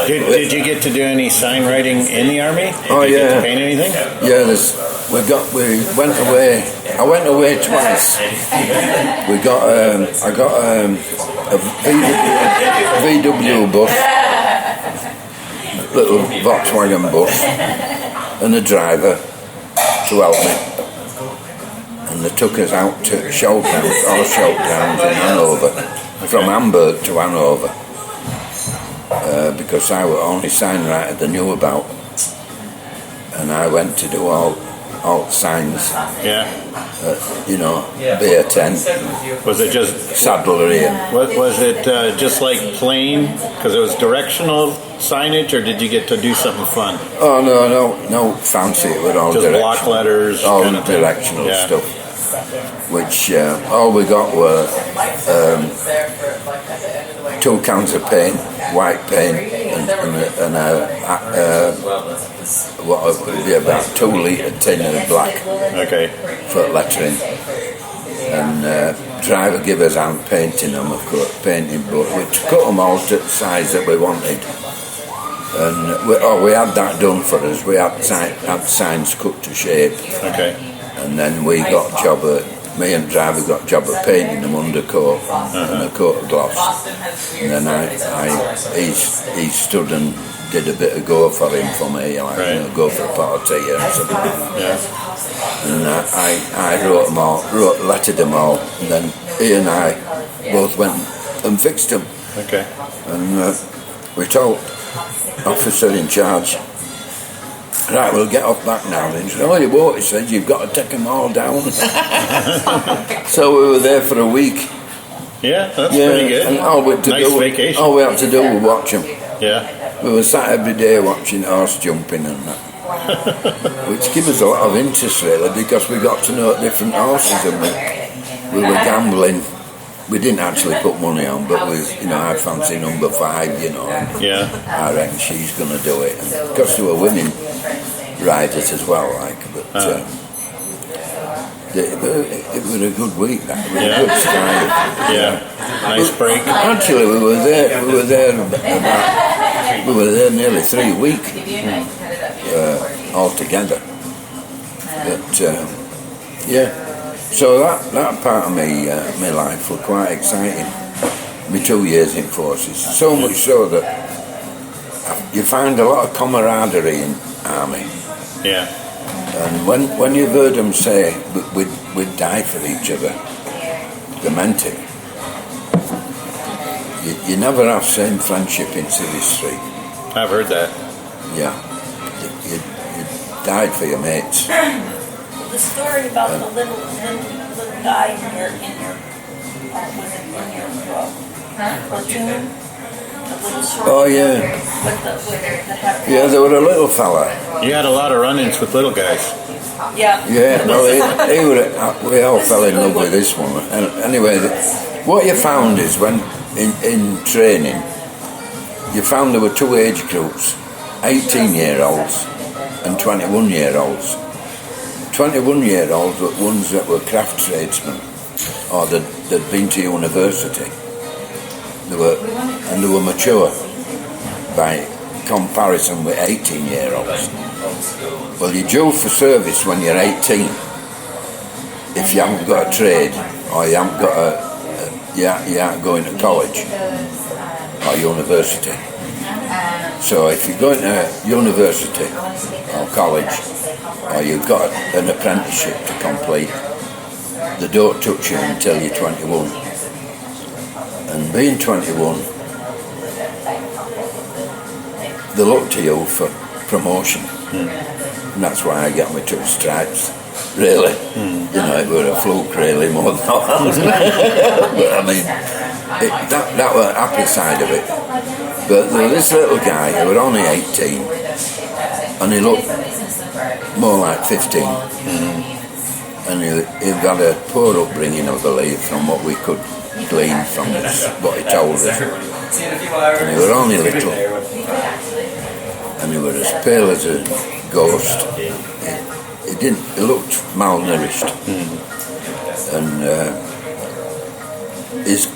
Speaker 4: Did you get to do any sign writing in the army? Did you get to paint anything?
Speaker 3: Yeah, we went away. I went away twice. I got a VW bus, little Volkswagen bus, and a driver to help me. And they took us out to showdowns in Hanover, from Hamburg to Hanover, because I was only signwriter they knew about, and I went to do all signs.
Speaker 4: Yeah.
Speaker 3: Beer tent.
Speaker 4: Was it just
Speaker 3: saddlery?
Speaker 4: Was it just like plain because it was directional signage, or did you get to do something fun?
Speaker 3: Oh no fancy. It was all
Speaker 4: just block letters,
Speaker 3: all
Speaker 4: kind of
Speaker 3: directional stuff. Which all we got were 2 cans of paint, white paint, and what would be about 2 litre tin of black.
Speaker 4: Okay.
Speaker 3: For lettering. And driver gave us hand painting them, of course, painting, but we cut them all to the size that we wanted. And we had that done for us. We had signs cut to shape.
Speaker 4: Okay.
Speaker 3: And then me and driver got a job of painting them undercoat and a coat of gloss. And then he stood and did a bit of go for him for me, like go for a pot of tea and something.
Speaker 4: Yeah.
Speaker 3: And I wrote them all, lettered them all, and then he and I both went and fixed them.
Speaker 4: Okay.
Speaker 3: And we told officer in charge, right, we'll get off back now. And he said, oh, you won't, he said, you've got to take them all down. So we were there for a week.
Speaker 4: Yeah, that's pretty good.
Speaker 3: And all we had to
Speaker 4: vacation.
Speaker 3: All we had to do was watch them.
Speaker 4: Yeah.
Speaker 3: We were sat every day watching horse jumping and that. Which gave us a lot of interest really, because we got to know different horses and we were gambling. We didn't actually put money on, but I fancy number 5, and I reckon she's going to do it. And because there were women riders as well, but it was a good week. That was a good time.
Speaker 4: Yeah, nice break.
Speaker 3: Actually, we were there nearly 3 weeks altogether. But so that part of my life was quite exciting. My 2 years in forces, so much so that you find a lot of camaraderie in army.
Speaker 4: Yeah.
Speaker 3: And when you've heard them say we'd die for each other, they meant it. You never have same friendship in City Street.
Speaker 4: I've heard that.
Speaker 5: Yeah.
Speaker 3: You died for your mates.
Speaker 5: The story about the little guy in your platoon.
Speaker 3: Oh yeah. Yeah, there were a little fella.
Speaker 4: You had a lot of run-ins with little guys.
Speaker 5: Yeah.
Speaker 3: Yeah, well, we all fell in love with this one. And anyway, what you found is when in training, you found there were two age groups, 18-year-olds and 21-year-olds. 21-year-olds were ones that were craft tradesmen, or they'd been to university. They were mature by comparison with 18-year-olds. Well, you're due for service when you're 18 if you haven't got a trade, or you haven't got you aren't going to college or university. So if you're going to university or college, or you've got an apprenticeship to complete, they don't touch you until you're 21. And being 21, they look to you for promotion. And that's why I got my 2 stripes. Really, you know, it was a fluke really more than all. But I mean, that was the happy side of it. But there was this little guy who was only 18, and he looked more like 15. And he had a poor upbringing, I believe, from what we could glean from what he told us. And he was only little, and he was as pale as a ghost. He looked malnourished, and his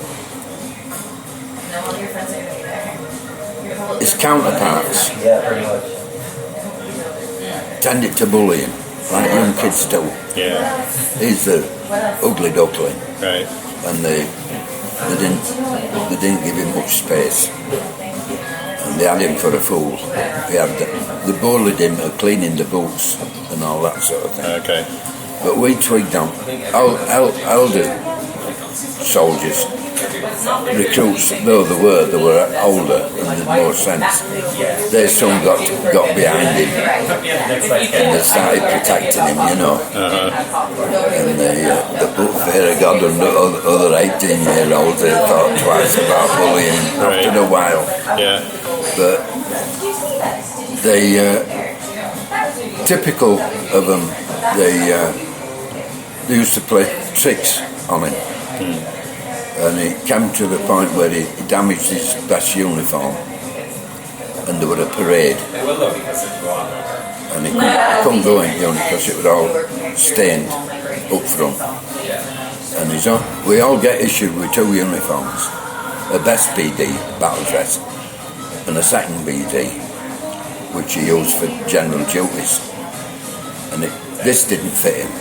Speaker 3: counterparts tended to bully him, like young kids do.
Speaker 4: Yeah.
Speaker 3: He's the ugly duckling,
Speaker 4: Right.
Speaker 3: and they didn't give him much space, and they had him for a fool. They bullied him for cleaning the boots and all that sort of thing.
Speaker 4: Okay.
Speaker 3: But we twigged on. Elder soldiers, recruits though they were older and had more sense. Their son got behind him and they started protecting him, you know. And the book fear of God and the other 18-year-olds, they thought twice about bullying him after a while.
Speaker 4: Yeah.
Speaker 3: But they, typical of them, they used to play tricks on him. And it came to the point where he damaged his best uniform, and there was a parade, and he couldn't go in because it was all stained up front. And we all get issued with 2 uniforms, a best BD, battle dress, and a second BD, which he used for general duties. And this didn't fit him.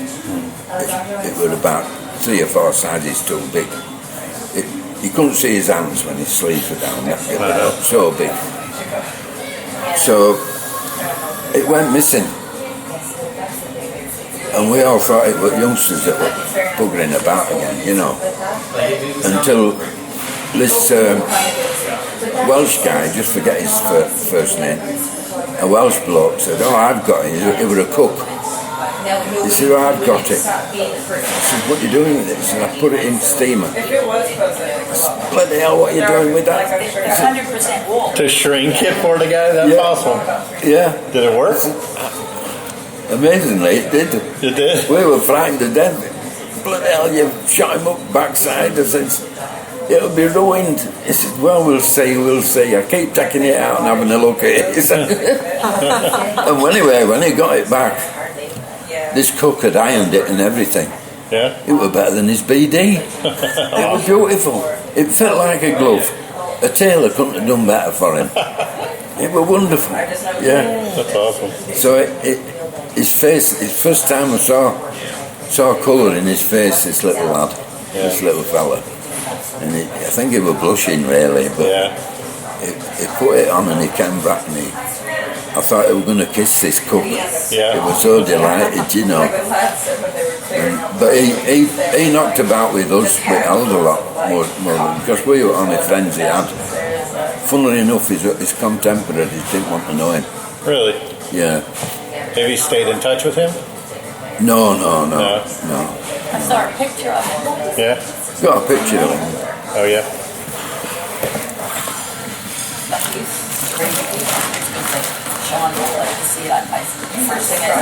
Speaker 3: It was about 3 or 4 sizes too big. You couldn't see his hands when his sleeves were down. It was so big. So it went missing. And we all thought it were youngsters that were buggering about again, you know. Until this Welsh guy, just forget his first name, a Welsh bloke said, "Oh, I've got it." He was a cook. He said, "Oh, I've got it." I said, "What are you doing with it?" He said, "I put it in steamer." I said, "Bloody hell, what are you doing with that?"
Speaker 5: It's 100% wool.
Speaker 4: To shrink it for the guy? That's awesome.
Speaker 3: Yeah.
Speaker 4: Did it work?
Speaker 3: Amazingly, it did.
Speaker 4: It did?
Speaker 3: We were frightened to death. Bloody hell, you shot him up backside. I said, "It'll be ruined." He said, "Well, we'll see. I keep taking it out and having a look at it." He said. And anyway, when he got it back, this cook had ironed it and everything.
Speaker 4: Yeah.
Speaker 3: It was better than his BD. It was beautiful. It felt like a glove. A tailor couldn't have done better for him. It was wonderful. Yeah.
Speaker 4: That's awesome.
Speaker 3: So his face, his first time I saw colour in his face, this little lad, this little fella. And I think he was blushing really, but he put it on and he came back and I thought he was going to kiss this cook.
Speaker 4: Yeah.
Speaker 3: He was so delighted, you know. But he knocked about with us, with Elder a lot more because we were only friends he had. Funnily enough, his contemporaries didn't want to know him.
Speaker 4: Really?
Speaker 3: Yeah.
Speaker 4: Have you stayed in touch with him?
Speaker 3: No.
Speaker 5: I saw a picture of him.
Speaker 4: Yeah.
Speaker 3: Got a picture of him.
Speaker 4: Oh, yeah.
Speaker 5: Sean would like to see it on my first thing I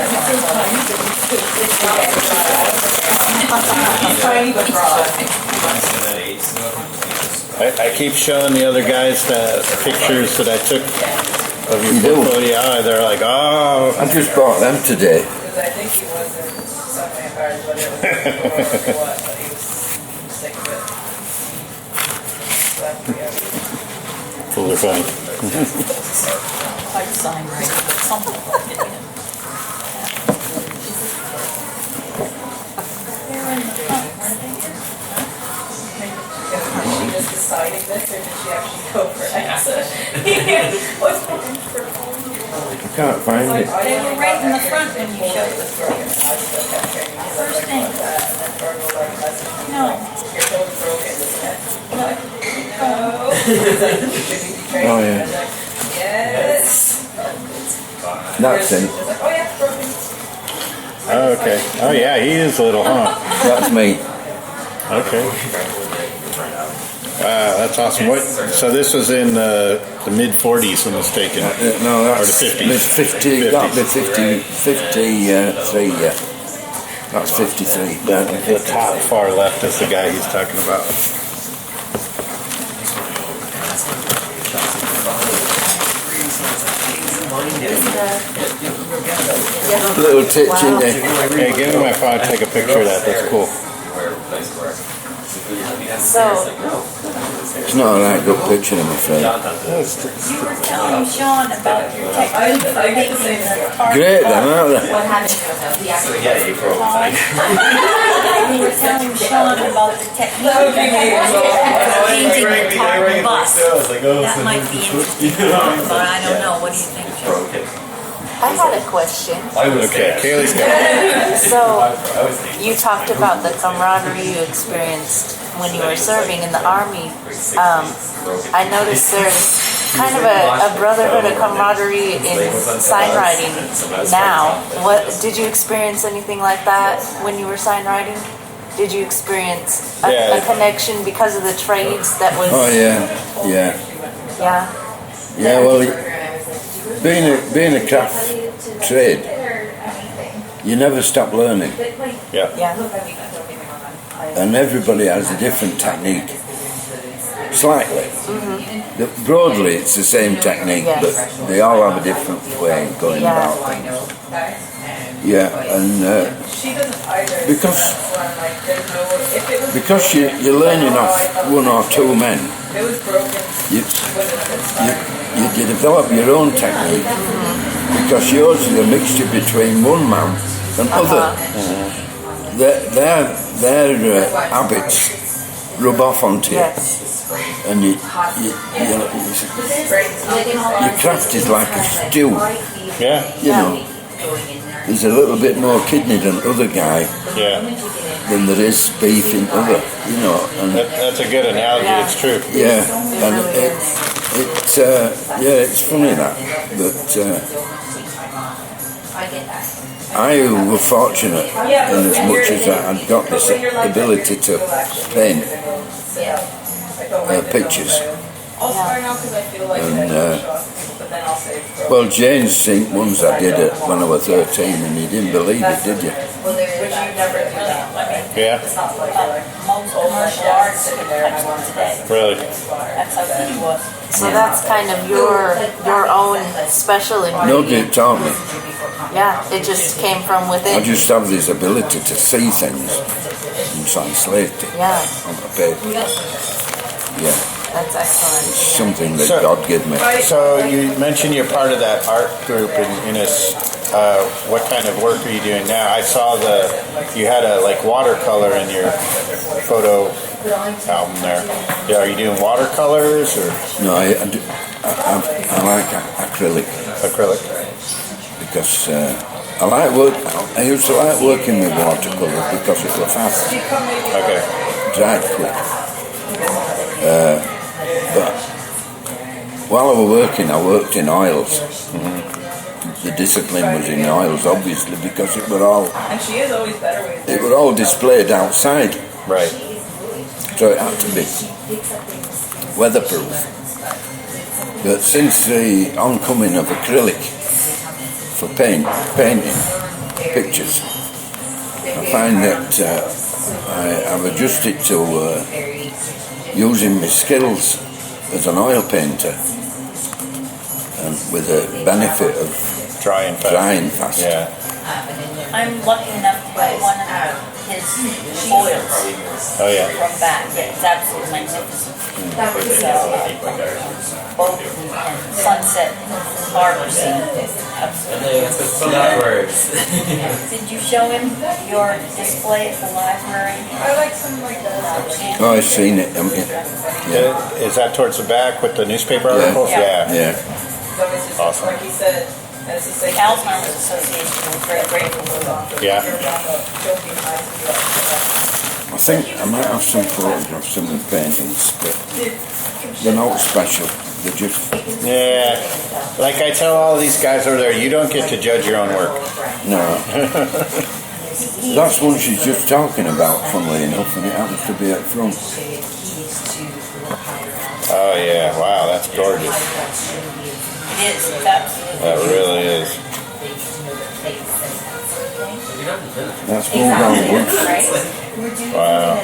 Speaker 7: Tiny but broad.
Speaker 4: I keep showing the other guys the pictures that I took of your portfolio. Yeah, they're like, oh.
Speaker 3: I just bought them today.
Speaker 7: Because I think he wasn't some vampires, but it was what, but he was sick of it. So, yeah.
Speaker 4: Fools are funny.
Speaker 5: Hard sign right. Something like it.
Speaker 7: She just deciding this, or did she actually go for exit? What's looking for?
Speaker 3: I can't find it.
Speaker 5: They were right in the front when you showed us. First thing. No.
Speaker 7: Your phone's broken, isn't it? No.
Speaker 3: Oh yeah,
Speaker 7: Yes.
Speaker 3: that's him.
Speaker 7: She's like, oh yeah, broken.
Speaker 4: Oh, okay. Oh, yeah, he is little, huh?
Speaker 3: That's me.
Speaker 4: Okay. Wow, that's awesome. What? So this was in the mid-40s, when it was taken?
Speaker 3: No,
Speaker 4: Or the
Speaker 3: that's
Speaker 4: 50s?
Speaker 3: 50. That'd be 53. Yeah, that's 53.
Speaker 4: The top far left is the guy he's talking about.
Speaker 3: Little titch in there.
Speaker 4: Hey, give me my phone, take a picture of that. That's cool.
Speaker 6: So,
Speaker 3: It's not a right good picture, I'm afraid.
Speaker 5: You were telling Sean about your technique for making the art.
Speaker 3: Great then, aren't they?
Speaker 5: You were telling Sean about the technique for painting the carbon bus. That might be interesting, but I don't know. What do you think, Sean?
Speaker 6: I had a question.
Speaker 4: Okay, Kaylee's got it.
Speaker 6: So, you talked about the camaraderie you experienced when you were serving in the army. I noticed there's kind of a brotherhood, a camaraderie in sign writing now. What did you experience anything like that when you were sign writing? Did you experience a connection because of the trades that was?
Speaker 3: Oh yeah. Yeah, well, being a craft trade, you never stop learning.
Speaker 4: Yeah.
Speaker 3: And everybody has a different technique. Slightly. Broadly, it's the same technique, but they all have a different way of going about things. Yeah, and because you're learning off one or two men, you develop your own technique, because yours is a mixture between one man and other. Their habits rub off onto you, and your craft is like a stew.
Speaker 4: Yeah.
Speaker 3: You know, there's a little bit more kidney than other guy than there is beef in other. You know, and
Speaker 4: That's a good analogy. It's true.
Speaker 3: yeah, and it's funny that, but I was fortunate in as much as I'd got this ability to paint pictures. And well, Jane's seen ones I did it when I was 13, and you didn't believe it, did you?
Speaker 4: Yeah.
Speaker 5: Most commercial arts today.
Speaker 4: Really.
Speaker 5: That's how good he was.
Speaker 6: So that's kind of your own special ingredient.
Speaker 3: Nobody taught me.
Speaker 6: Yeah, it just came from
Speaker 3: I
Speaker 6: within.
Speaker 3: just have this ability to see things and translate it on the paper. Yeah,
Speaker 6: That's excellent.
Speaker 3: it's something that
Speaker 4: So-
Speaker 3: God gave me.
Speaker 4: So you mentioned you're part of that art group in this. What kind of work are you doing now? I saw you had a watercolor in your photo album there. Yeah, are you doing watercolors or
Speaker 3: No, I like acrylic
Speaker 4: acrylic?
Speaker 3: because I like work. I used to like working with watercolor because it was fast,
Speaker 4: Okay.
Speaker 3: dried quick. But while I was working, I worked in oils. The discipline was in oils, obviously, because it were all displayed outside,
Speaker 4: Right.
Speaker 3: so it had to be weatherproof. But since the oncoming of acrylic for painting pictures, I find that I've adjusted to using my skills as an oil painter, and with the benefit of
Speaker 4: Drying fast. Yeah.
Speaker 5: I'm lucky enough to buy one of his foils
Speaker 4: Oh yeah.
Speaker 5: from back. It's absolutely magnificent. It's boat and sunset harbor scene. Absolutely. Did you show him your display at the library?
Speaker 7: I like some like that.
Speaker 3: Oh, I've seen it.
Speaker 4: Is that towards the back with the newspaper articles?
Speaker 5: Yeah.
Speaker 3: Yeah.
Speaker 4: Awesome.
Speaker 7: Like he said, as he said,
Speaker 5: The Alzheimer's Association was very grateful for that.
Speaker 4: Yeah.
Speaker 3: I think I might have some photographs of the paintings, but they're not special. They're just
Speaker 4: Yeah. Like I tell all these guys over there, you don't get to judge your own work.
Speaker 3: no. That's one she's just talking about, funnily enough, and it happens to be up front.
Speaker 4: Oh yeah. Wow, that's gorgeous.
Speaker 5: It is. It's absolutely.
Speaker 4: That really is.
Speaker 3: That's more than good.
Speaker 4: Wow.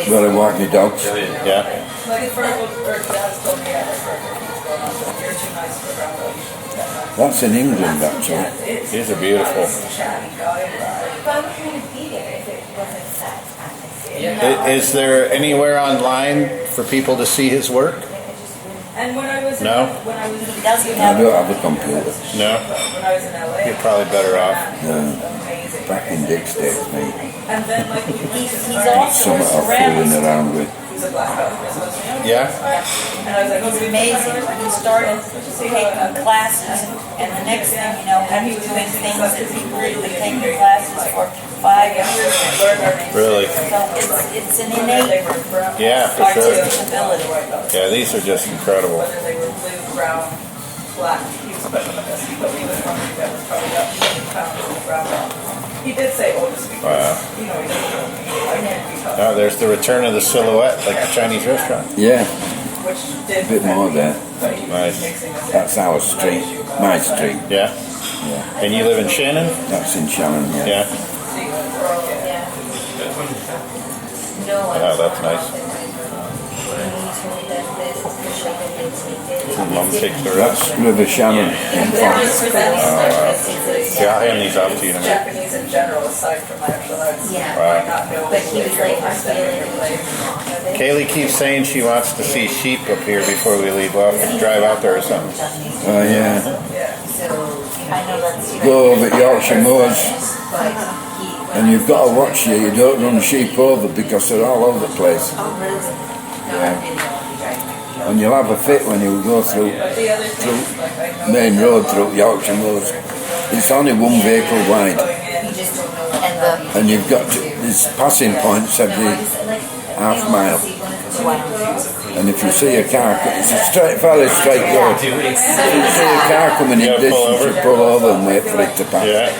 Speaker 3: Well, I walk my dogs.
Speaker 4: Yeah.
Speaker 7: Like for dad's told me, you're too nice for Brownlow.
Speaker 3: That's in England, actually.
Speaker 4: These are beautiful. Is there anywhere online for people to see his work?
Speaker 7: And when I was
Speaker 4: No?
Speaker 7: when I was in
Speaker 3: I don't have a computer.
Speaker 4: No.
Speaker 7: when I was in LA,
Speaker 4: You're probably better off.
Speaker 7: amazing.
Speaker 3: Back in Dick's days, mate.
Speaker 7: And then like
Speaker 5: He's also
Speaker 3: Some I'm fooling around with.
Speaker 7: he's a black belt in Christmas.
Speaker 4: Yeah.
Speaker 7: And I was like,
Speaker 5: It's amazing. He started taking classes, and the next thing you know, he was doing things that people had been taking classes for 5 years.
Speaker 4: Really.
Speaker 5: So it's an innate
Speaker 4: Yeah, for sure.
Speaker 5: artistic ability.
Speaker 4: Yeah, these are just incredible.
Speaker 7: whether they were blue, brown, black, he was putting them in this. He put me with one that was probably about 15 pounds of brown belt. He did say, oh, just because,
Speaker 4: Wow.
Speaker 7: you know, he doesn't know me. I can't be tough.
Speaker 4: Oh, there's the return of the silhouette, like the Chinese restaurant.
Speaker 3: Yeah,
Speaker 7: Which did
Speaker 3: a bit more there.
Speaker 7: but he was
Speaker 4: Nice.
Speaker 7: mixing us in.
Speaker 3: That's our street. My street.
Speaker 4: Yeah. And you live in Shannon?
Speaker 3: That's in Shannon, yeah.
Speaker 4: Yeah. Oh, that's nice. Mom takes the rest.
Speaker 3: That's River Shannon in Fox.
Speaker 4: Yeah, I'll hand these off to you in a minute.
Speaker 7: Japanese in general, aside from martial arts.
Speaker 5: Yeah.
Speaker 4: Wow.
Speaker 7: Not know
Speaker 5: But he was like, I'm feeling
Speaker 4: Kaylee keeps saying she wants to see sheep up here before we leave. We'll have to drive out there or something.
Speaker 3: Oh, yeah.
Speaker 5: I know that's
Speaker 3: Go over at Yorkshire Moors, and you've got to watch here. You don't run sheep over because they're all over the place. Yeah. And you'll have a fit when you go through main road through Yorkshire Moors. It's only one vehicle wide, and you've got to, there's passing points every half mile. And if you see a car, it's a fairly straight road. If you see a car coming in distance, you pull over and wait for it to pass.
Speaker 4: Yeah.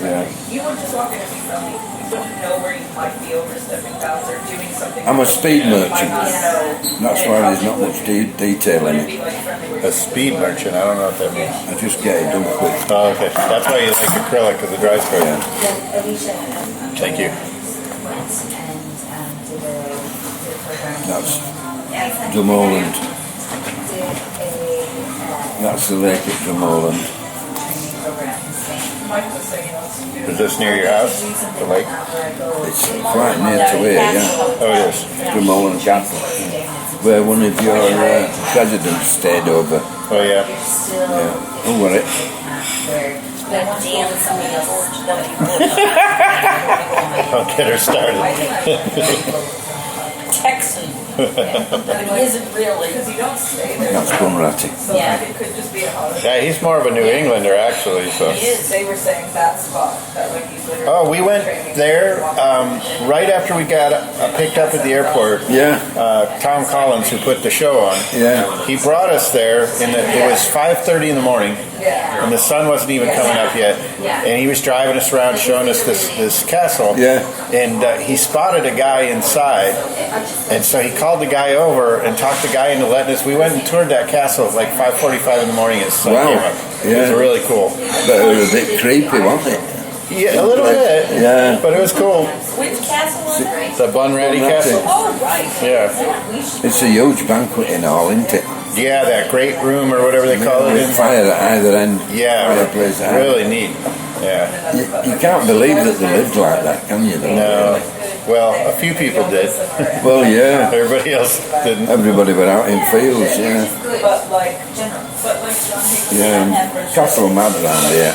Speaker 3: Yeah.
Speaker 7: You would just walk in and be friendly. You wouldn't know where you might be overstepping bounds or doing something.
Speaker 3: I'm a speed merchant.
Speaker 7: know.
Speaker 3: That's why there's not much detail in it.
Speaker 7: Be like friendly with
Speaker 4: A speed merchant, I don't know what that means.
Speaker 3: I just get it done quick.
Speaker 4: Oh, okay. That's why you like acrylic, because it dries quick.
Speaker 3: Yeah.
Speaker 4: Thank you.
Speaker 3: That's Drumoland. That's the lake at Drumoland.
Speaker 4: Is this near your house, the lake?
Speaker 3: It's quite near to here, yeah.
Speaker 4: Oh, it is.
Speaker 3: Drumoland Castle, where one of your presidents stayed over.
Speaker 4: Oh, yeah.
Speaker 3: Yeah. Oh, well,
Speaker 4: Don't get her started.
Speaker 5: Texan. But he isn't really.
Speaker 7: because you don't stay there.
Speaker 3: that's Bunratty.
Speaker 7: So like, it could just be a holiday.
Speaker 4: Yeah, he's more of a New Englander, actually, so.
Speaker 5: He is.
Speaker 7: They were saying that spot, that like he's literally.
Speaker 4: Oh, we went there right after we got picked up at the airport.
Speaker 3: Yeah,
Speaker 4: Tom Collins, who put the show on,
Speaker 3: yeah.
Speaker 4: he brought us there, and it was 5:30 in the morning,
Speaker 7: Yeah.
Speaker 4: and the sun wasn't even coming up yet. And he was driving us around, showing us this castle.
Speaker 3: Yeah.
Speaker 4: And he spotted a guy inside, and so he called the guy over and talked the guy into letting us. We went and toured that castle at like 5:45 in the morning. As the sun
Speaker 3: Wow.
Speaker 4: came up. It was
Speaker 3: Yeah.
Speaker 4: really cool.
Speaker 3: But it was a bit creepy, wasn't it?
Speaker 4: Yeah, a little bit.
Speaker 3: Yeah.
Speaker 4: But it was cool.
Speaker 5: Which castle was it?
Speaker 4: The Bunratty Castle.
Speaker 5: Oh, right.
Speaker 4: Yeah.
Speaker 3: It's a huge banqueting hall, isn't it?
Speaker 4: Yeah, that great room or whatever they call it.
Speaker 3: With fire at either end.
Speaker 4: Yeah,
Speaker 3: Fireplace.
Speaker 4: really neat. Yeah.
Speaker 3: You can't believe that they lived like that, can you? Though?
Speaker 4: No. Well, a few people did.
Speaker 3: Well, yeah.
Speaker 4: Everybody else didn't.
Speaker 3: Everybody went out in fields, yeah.
Speaker 7: But like John
Speaker 3: Yeah, Castle mad around here.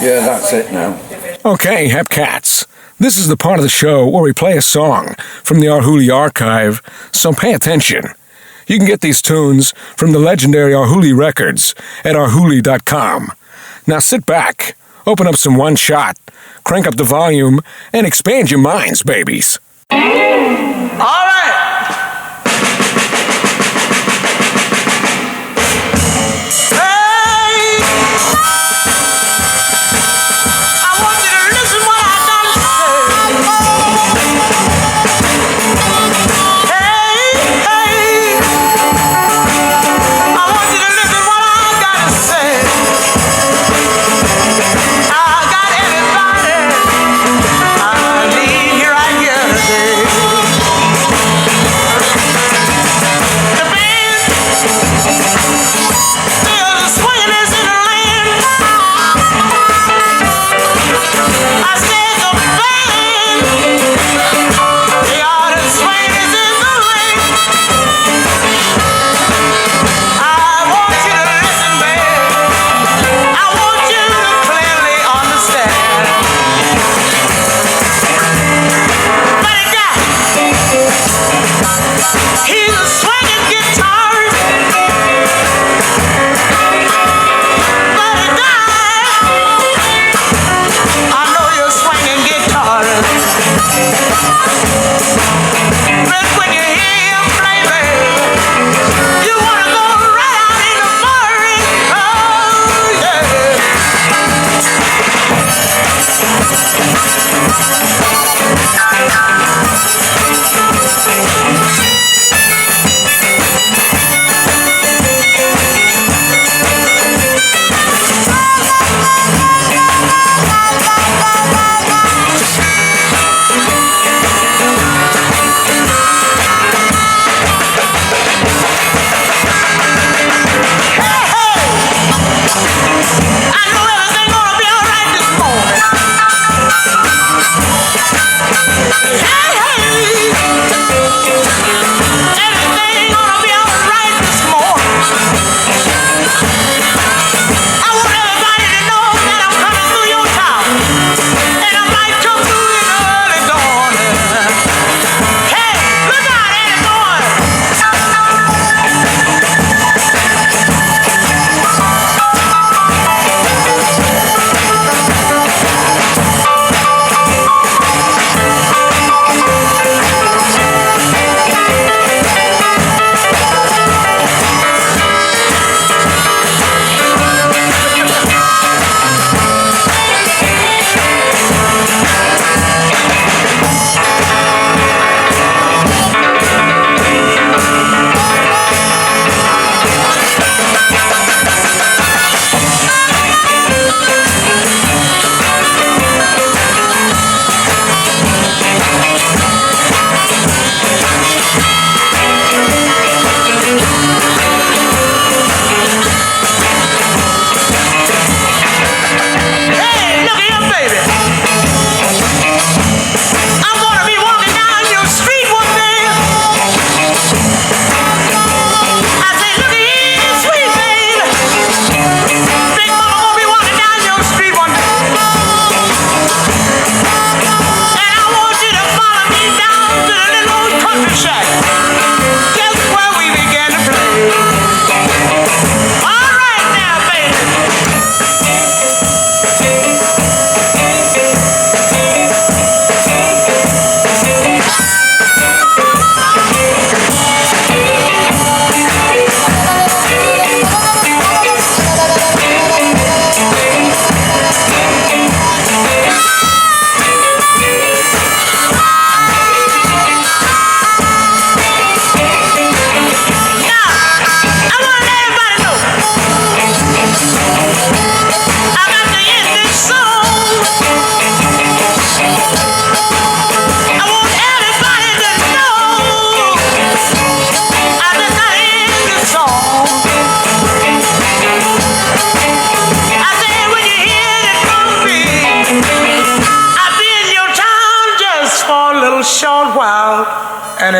Speaker 3: Yeah, that's it now.
Speaker 8: Okay, Hepcats. This is the part of the show where we play a song from the Arhoolie archive, so pay attention. You can get these tunes from the legendary Arhoolie records at arhoolie.com. Now sit back, open up some One Shot, crank up the volume, and expand your minds, babies.
Speaker 9: All right. Hey, I want you to listen what I got to say. Hey, I want you to listen what I got to say. I got everybody I need here right here today.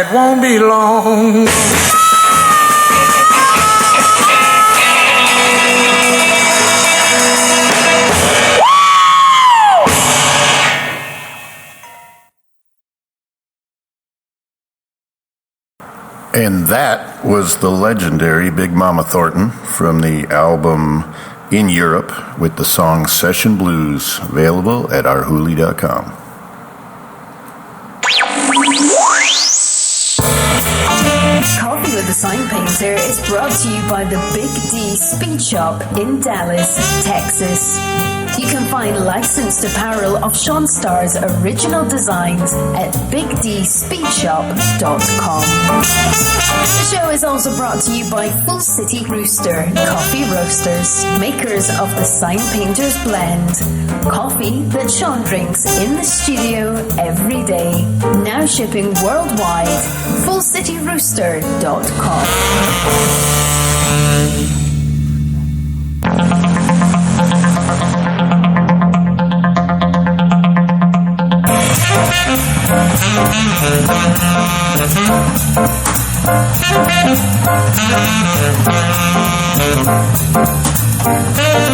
Speaker 9: it won't be long.
Speaker 2: And that was the legendary Big Mama Thornton from the album In Europe with the song Session Blues, available at ourhooli.com.
Speaker 1: Coffee with the Sign Painter is brought to you by the Big D Speed Shop in Dallas, Texas. You can find licensed apparel of Sean Starr's original designs at bigdspeedshop.com. The show is also brought to you by Full City Rooster Coffee Roasters, makers of the Sign Painter's Blend, coffee that Sean drinks in the studio every day. Now shipping worldwide. FullCityRooster.com.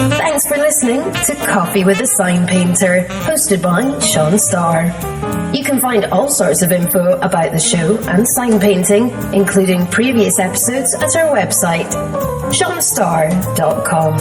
Speaker 1: Thanks for listening to Coffee with the Sign Painter, hosted by Sean Starr. You can find all sorts of info about the show and sign painting, including previous episodes, at our website, seanstarr.com.